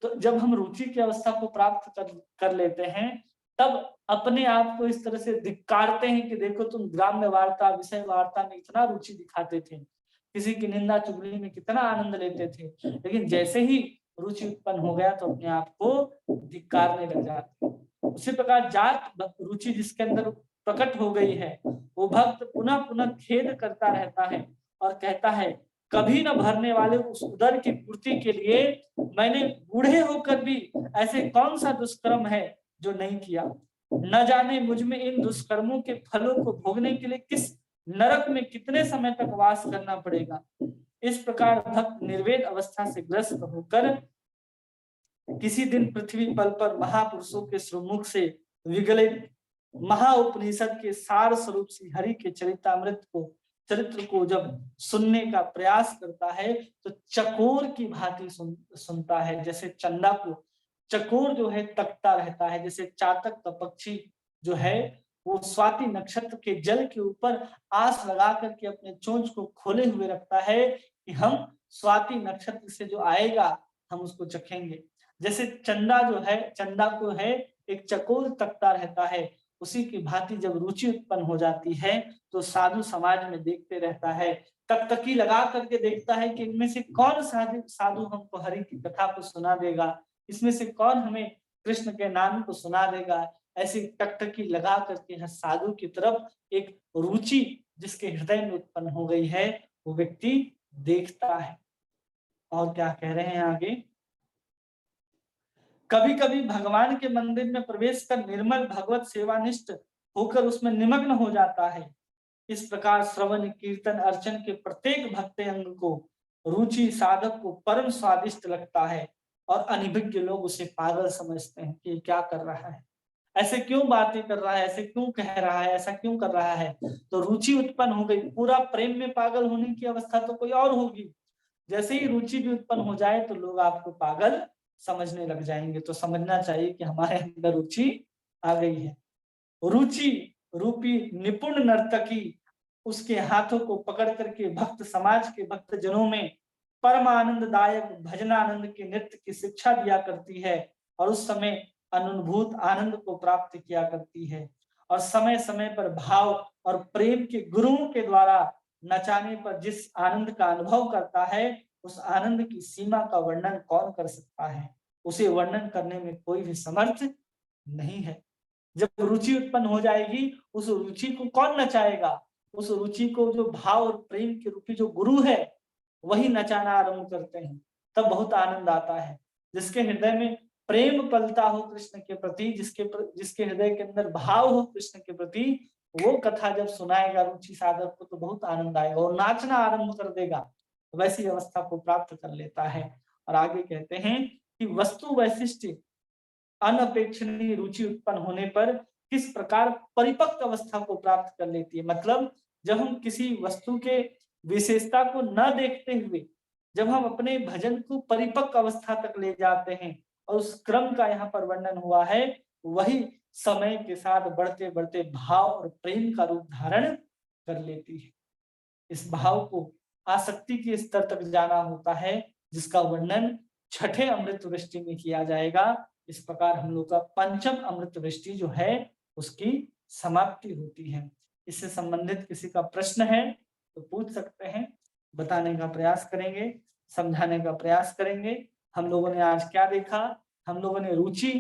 S1: तो जब हम रुचि की अवस्था को प्राप्त कर लेते हैं, तब अपने आप को इस तरह से धिक्कारते हैं कि देखो तुम ग्राम्य वार्ता, विषय वार्ता में इतना रुचि दिखाते थे, किसी की निंदा चुगली में कितना आनंद लेते थे, लेकिन जैसे ही रुचि उत्पन्न हो गया तो अपने आप को धिक्कारने लग जाते हैं। उसी प्रकार जात रुचि जिसके अंदर प्रकट हो गई है, वो भक्त पुनः पुनः खेद करता रहता है और कहता है कभी न भरने वाले उस उदर की पूर्ति के लिए मैंने बूढ़े होकर भी ऐसे कौन सा दुष्कर्म है जो नहीं किया। न जाने मुझ में इन दुष्कर्मों के फलों को भोगने के लिए किस नरक में कितने समय तक वास करना पड़ेगा। इस प्रकार भक्त निर्वेद अवस्था से ग्रस्त होकर किसी दिन पृथ्वी पल पर महापुरुषों के श्रीमुख से विगलित महाउपनिषद के सार स्वरूप श्री हरि के चरित्र को जब सुनने का प्रयास करता है तो चकोर की भांति सुनता है। जैसे चंदा को चकोर जो है तकता रहता है, जैसे चातक का पक्षी जो है वो स्वाति नक्षत्र के जल के ऊपर आस लगा करके अपने चोंच को खोले हुए रखता है कि हम स्वाति नक्षत्र से जो आएगा हम उसको चखेंगे। जैसे चंदा जो है, चंदा को है एक चकोर तकता रहता है, उसी की भांति जब रुचि उत्पन्न हो जाती है तो साधु समाज में देखते रहता है, तकतकी लगा करके देखता है कि इनमें से कौन साधु हमको हरि की कथा को सुना देगा, इसमें से कौन हमें कृष्ण के नाम को सुना देगा। ऐसी टकटकी लगा करके हर साधु की तरफ एक रुचि जिसके हृदय में उत्पन्न हो गई है वो व्यक्ति देखता है। और क्या कह रहे हैं आगे, कभी कभी भगवान के मंदिर में प्रवेश कर निर्मल भगवत सेवानिष्ठ होकर उसमें निमग्न हो जाता है। इस प्रकार श्रवण कीर्तन अर्चन के प्रत्येक भक्ति अंग को रुचि साधक को परम स्वादिष्ट लगता है और अनिभिज्ञ लोग उसे पागल समझते हैं कि क्या कर रहा है, ऐसे क्यों बातें कर रहा है, ऐसे क्यों कह रहा है, ऐसा क्यों कर रहा है। तो रुचि उत्पन्न हो गई, पूरा प्रेम में पागल होने की अवस्था तो कोई और होगी, जैसे ही रुचि भी उत्पन्न हो जाए तो लोग आपको पागल समझने लग जाएंगे। तो समझना चाहिए कि हमारे अंदर रुचि आ गई है। रुचि रूपी निपुण नर्तकी उसके हाथों को पकड़ करके भक्त समाज के भक्त जनों में परम आनंददायक भजनानंद के नृत्य की शिक्षा दिया करती है और उस समय अनुभूत आनंद को प्राप्त किया करती है। और समय समय पर भाव और प्रेम के गुरुओं के द्वारा नचाने पर जिस आनंद का अनुभव करता है उस आनंद की सीमा का वर्णन कौन कर सकता है, उसे वर्णन करने में कोई भी समर्थ नहीं है। जब रुचि उत्पन्न हो जाएगी उस रुचि को कौन नचाएगा, उस रुचि को जो भाव और प्रेम के रूपी जो गुरु है वही नचाना आरंभ करते हैं, तब बहुत आनंद आता है। जिसके हृदय में प्रेम पलता हो कृष्ण के प्रति, जिसके हृदय के अंदर भाव हो कृष्ण के प्रति, वो कथा जब सुनाएगा रुचि साधक को तो बहुत आनंद आएगा और नाचना आरंभ कर देगा, वैसी अवस्था को प्राप्त कर लेता है। और आगे कहते हैं कि वस्तु वैशिष्ट अनपेक्षणीय रुचि उत्पन्न होने पर किस प्रकार परिपक्व अवस्था को प्राप्त कर लेती है। मतलब जब हम किसी वस्तु के विशेषता को न देखते हुए जब हम अपने भजन को परिपक्व अवस्था तक ले जाते हैं, और उस क्रम का यहाँ पर वर्णन हुआ है, वही समय के साथ बढ़ते बढ़ते भाव और प्रेम का रूप धारण कर लेती है। इस भाव को आसक्ति के स्तर तक जाना होता है, जिसका वर्णन छठे अमृत वृष्टि में किया जाएगा। इस प्रकार हम लोग का पंचम अमृत वृष्टि जो है उसकी समाप्ति होती है। इससे संबंधित किसी का प्रश्न है तो पूछ सकते हैं, बताने का प्रयास करेंगे, समझाने का प्रयास करेंगे। हम लोगों ने आज क्या देखा? हम लोगों ने रुचि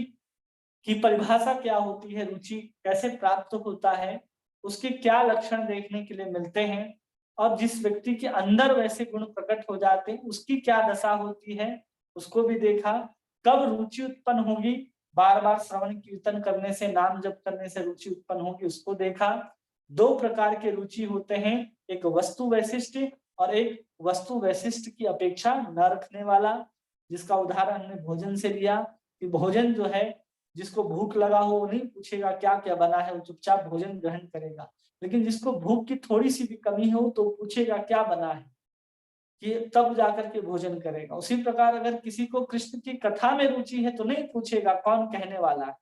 S1: की परिभाषा क्या होती है, रुचि कैसे प्राप्त होता है, उसके क्या लक्षण देखने के लिए मिलते हैं, और जिस व्यक्ति के अंदर वैसे गुण प्रकट हो जाते हैं उसकी क्या दशा होती है, उसको भी देखा। कब रुचि उत्पन्न होगी? बार बार श्रवण कीर्तन करने से, नाम जप करने से रुचि उत्पन्न होगी, उसको देखा। दो प्रकार के रुचि होते हैं, एक वस्तु वैशिष्ट और एक वस्तु वैशिष्ट की अपेक्षा न रखने वाला, जिसका उदाहरण हमने भोजन से लिया कि भोजन जो है, जिसको भूख लगा हो वो नहीं पूछेगा क्या क्या बना है, वो चुपचाप भोजन ग्रहण करेगा। लेकिन जिसको भूख की थोड़ी सी भी कमी हो तो पूछेगा क्या बना है, कि तब जाकर के भोजन करेगा। उसी प्रकार अगर किसी को कृष्ण की कथा में रुचि है तो नहीं पूछेगा कौन कहने वाला है,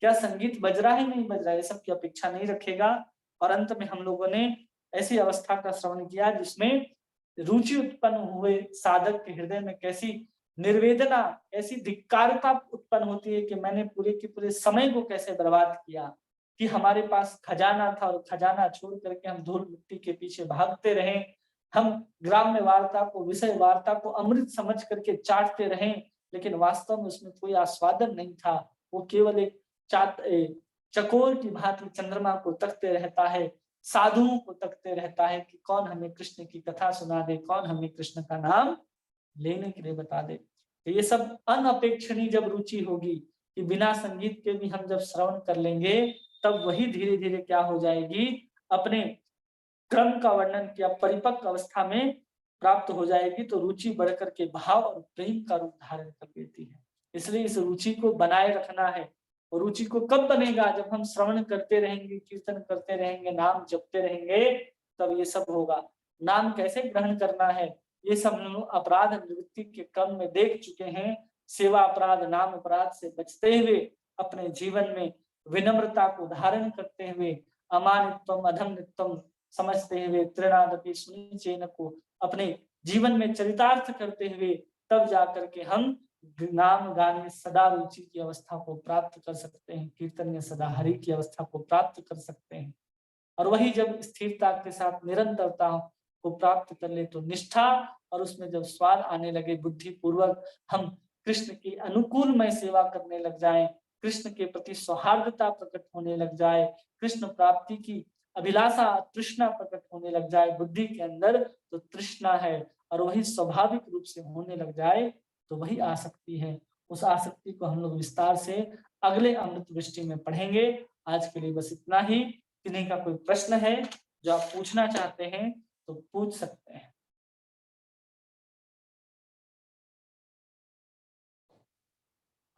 S1: क्या संगीत बज रहा है नहीं बज रहा है, ये सब की अपेक्षा नहीं रखेगा। और अंत में हम लोगों ने ऐसी अवस्था का श्रवण किया जिसमें रुचि उत्पन्न हुए साधक के हृदय में कैसी निर्वेदना, ऐसी धिक्कारता उत्पन्न होती है कि मैंने पूरे के पूरे समय को कैसे बर्बाद किया, कि हमारे पास खजाना था और खजाना छोड़ करके हम धूल मिट्टी के पीछे भागते रहे, हम ग्राम्य वार्ता को, विषय वार्ता को अमृत समझ करके चाटते रहे, लेकिन वास्तव में उसमें कोई आस्वादन नहीं था। वो केवल एक चकोर की भांति चंद्रमा को तकते रहता है, साधुओं को तकते रहता है कि कौन हमें कृष्ण की कथा सुना दे, कौन हमें कृष्ण का नाम लेने के लिए बता दे। तो ये सब अनअपेक्षणीय जब रुचि होगी कि बिना संगीत के भी हम जब श्रवण कर लेंगे, तब वही धीरे धीरे क्या हो जाएगी, अपने क्रम का वर्णन किया परिपक्व अवस्था में प्राप्त हो जाएगी, तो रुचि बढ़कर के भाव और प्रेम का रूप धारण कर लेती है। इसलिए इस रुचि को बनाए रखना है। और रुचि को कब बनेगा? जब हम श्रवण करते रहेंगे, कीर्तन करते रहेंगे, नाम जपते रहेंगे, तब ये सब होगा। नाम कैसे ग्रहण करना है, ये सब हम अपराध निवृत्ति के क्रम में देख चुके हैं। सेवा अपराध, नाम अपराध से बचते हुए अपने जीवन में विनम्रता को धारण करते हुए, अमानित्वम अधमनित्वम समझते हुए, त्रिणादपि सुनिचेन को अपने जीवन में चरितार्थ करते हुए, तब जाकर के हम नाम गाने सदा रुचि की अवस्था को प्राप्त कर सकते हैं, कीर्तन में सदा हरि की अवस्था को प्राप्त कर सकते हैं। और वही जब स्थिरता के साथ निरंतरता को प्राप्त कर ले तो निष्ठा, और उसमें जब स्वाद आने लगे, बुद्धि पूर्वक हम कृष्ण की अनुकूलमय सेवा करने लग जाएं, कृष्ण के प्रति सौहार्दता प्रकट होने लग जाए, कृष्ण प्राप्ति की अभिलाषा तृष्णा प्रकट होने लग जाए बुद्धि के अंदर, तो तृष्णा है और वही स्वाभाविक रूप से होने लग जाए, तो वही आसक्ति है। उस आसक्ति को हम लोग विस्तार से अगले अमृत वृष्टि में पढ़ेंगे। आज के लिए बस इतना ही। किन्हीं का कोई प्रश्न है जो आप पूछना चाहते हैं तो पूछ सकते हैं।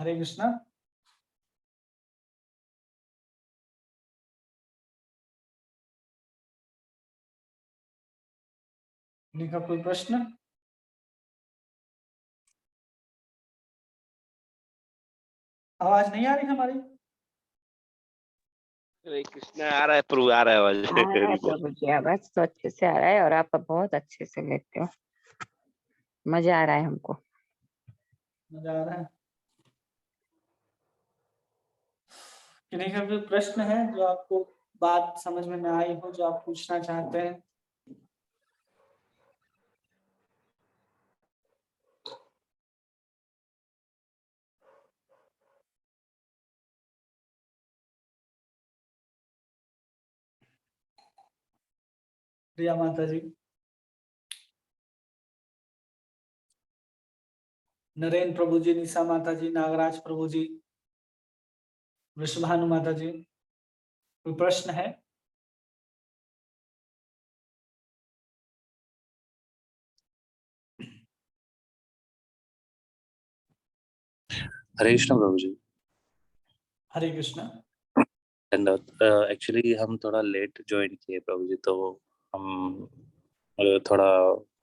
S1: हरे कृष्णा। किन्हीं का कोई प्रश्न? आवाज नहीं आ रही हमारी?
S4: हरे कृष्णा आ रहा है प्रभु, आ रहा है आवाज।
S2: आ रहा है प्रभु जी, आवाज तो अच्छे से आ रहा है और आप बहुत अच्छे से लेते हो, मजा आ रहा है हमको।
S1: मजा आ रहा है। किन्हीं का कोई प्रश्न है जो आपको बात समझ में ना आई हो, जो आप पूछना चाहते हैं? प्रिया माता जी, नरेंद्र प्रभु जी, निशा माता जी, नागराज प्रभु जी, वृषभानु माता जी, कोई प्रश्न है?
S5: हरे कृष्ण प्रभु जी।
S1: हरे कृष्णा।
S5: एंड एक्चुअली हम थोड़ा लेट ज्वाइन किए प्रभु जी, तो हम थोड़ा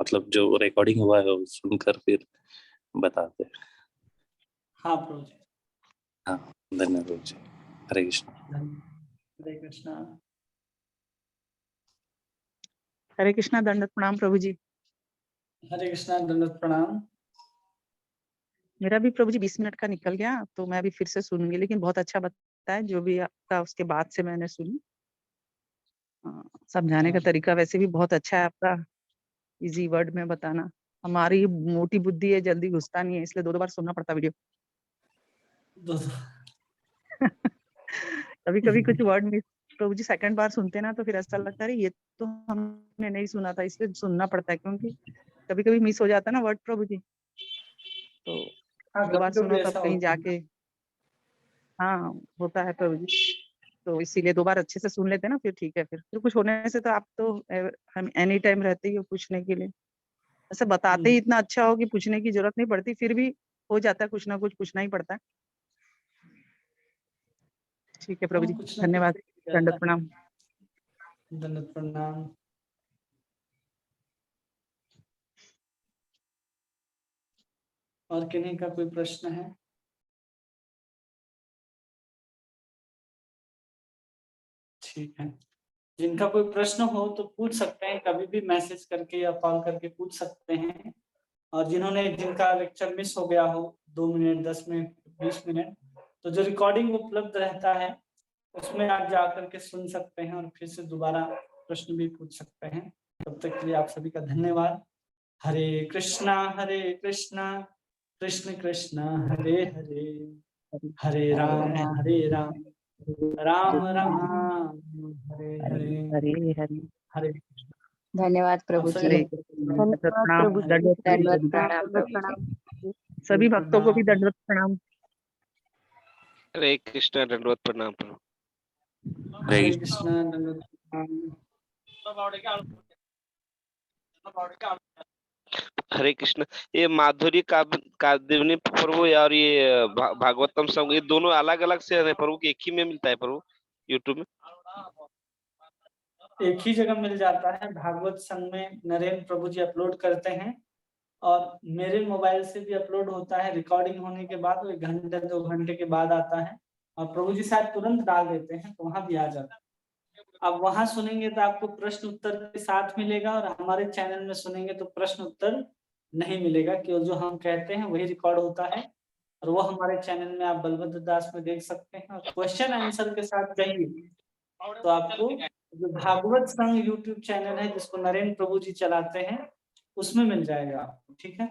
S5: मतलब जो रिकॉर्डिंग हुआ है वो सुनकर फिर बताते हैं।
S1: हाँ प्रभु जी।
S5: हाँ, धन्यवाद प्रभु जी। हरे कृष्ण।
S1: हरे कृष्णा।
S6: हरे कृष्णा, दंडवत प्रणाम प्रभु जी।
S1: हरे कृष्णा, दंडवत प्रणाम।
S6: मेरा भी प्रभु जी 20 मिनट का निकल गया, तो मैं भी फिर से सुनूंगी, लेकिन बहुत अच्छा बताया जो भी आपका, उसके बाद से मैंने सुनी। समझाने का तरीका वैसे भी बहुत अच्छा है आपका, इजी वर्ड में बताना। हमारी मोटी बुद्धि है, जल्दी घुसता नहीं है, इसलिए 2 बार सुनना पड़ता वीडियो। कभी कभी कुछ वर्ड मिस प्रभु जी सेकंड बार सुनते ना, तो फिर ऐसा लगता है ये तो हमने नहीं सुना था, इसलिए सुनना पड़ता है, क्योंकि कभी कभी मिस हो जाता है ना वर्ड प्रभु जी। तो
S1: हाँ,
S6: 2 बार
S1: कभी
S6: सुनो
S1: कभी
S6: तब
S1: ऐसा
S6: कहीं
S1: होता है।
S6: जाके, हाँ होता है प्रभु जी। तो इसीलिए 2 बार अच्छे से सुन लेते हैं ना, फिर ठीक है। फिर कुछ होने से तो आप तो हम एनी टाइम रहते ही हो पूछने के लिए। ऐसे बताते ही इतना अच्छा हो कि पूछने की जरूरत नहीं पड़ती, फिर भी हो जाता है, कुछ ना कुछ पूछना ही पड़ता है। ठीक है प्रभु जी,
S1: कुछ ना
S6: धन्यवाद,
S1: कुछ
S6: दंडवत प्रणाम।
S1: दंडवत प्रणाम। और किन्हीं का कोई प्रश्न है? ठीक है, जिनका कोई प्रश्न हो तो पूछ सकते हैं, कभी भी मैसेज करके या कॉल करके पूछ सकते हैं। और जिनका लेक्चर मिस हो गया हो 2 मिनट, 10 मिनट, 20 मिनट, तो जो रिकॉर्डिंग उपलब्ध रहता है उसमें आप जा करके सुन सकते हैं और फिर से दोबारा प्रश्न भी पूछ सकते हैं। तब तक के लिए आप सभी का धन्यवाद। हरे कृष्णा कृष्ण कृष्ण हरे हरे, हरे राम राम राम हरे हरे।
S6: हरे हरे।
S1: हरे
S2: धन्यवाद प्रभु
S1: आप
S2: जी।
S6: हरे
S1: सभी
S6: दंडवत
S2: धन्यवाद
S6: प्रणाम,
S2: प्रभु जी।
S6: दंडवत प्रणाम
S2: दंडवत
S6: प्रभु
S2: प्रणाम
S6: जी।
S2: प्रभु जी।
S6: सभी भक्तों को भी दंडवत प्रणाम।
S4: हरे कृष्ण, दंडवत प्रणाम प्रभु।
S1: हरे कृष्णा, दंडवत प्रणाम।
S4: हरे कृष्ण। ये माधुरी कादिनी प्रभु और ये भागवतम संग, ये दोनों अलग अलग से है प्रभु की, एक ही में मिलता है प्रभु यूट्यूब में?
S1: एक ही जगह मिल जाता है। भागवत संघ में नरेंद्र प्रभु जी अपलोड करते हैं और मेरे मोबाइल से भी अपलोड होता है। रिकॉर्डिंग होने के बाद 1 घंटे 2 घंटे के बाद आता है और प्रभु जी शायद तुरंत डाल देते हैं, तो वहां भी आ जाता है। अब वहां सुनेंगे तो आपको प्रश्न उत्तर के साथ मिलेगा, और हमारे चैनल में सुनेंगे तो प्रश्न उत्तर नहीं मिलेगा, क्योंकि जो हम कहते हैं वही रिकॉर्ड होता है। और वो हमारे चैनल में आप बलभद्र दास में देख सकते हैं। और क्वेश्चन आंसर के साथ चाहिए तो आपको जो भागवत संघ यूट्यूब चैनल है जिसको नरेंद्र प्रभु जी चलाते हैं, उसमें मिल जाएगा आपको। ठीक है,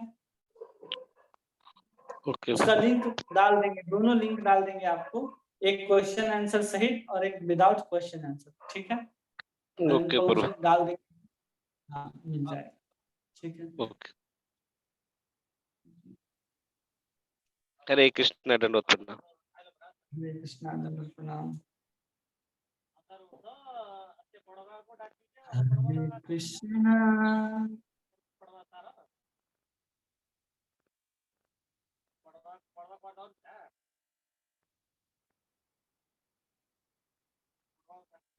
S4: ओके
S1: उसका लिंक डाल देंगे, दोनों लिंक डाल देंगे आपको, एक क्वेश्चन आंसर सहित और एक विदाउट क्वेश्चन आंसर। ठीक है, नरेंद्र
S4: ओके
S1: प्रभु
S4: प्रभु।
S1: जी डाल देंगे, हाँ मिल जाएगा। ठीक है,
S4: ओके। हरे कृष्ण, दंडवत प्रणाम।
S1: हरे कृष्णा, दंडवत प्रणाम। हरे कृष्णा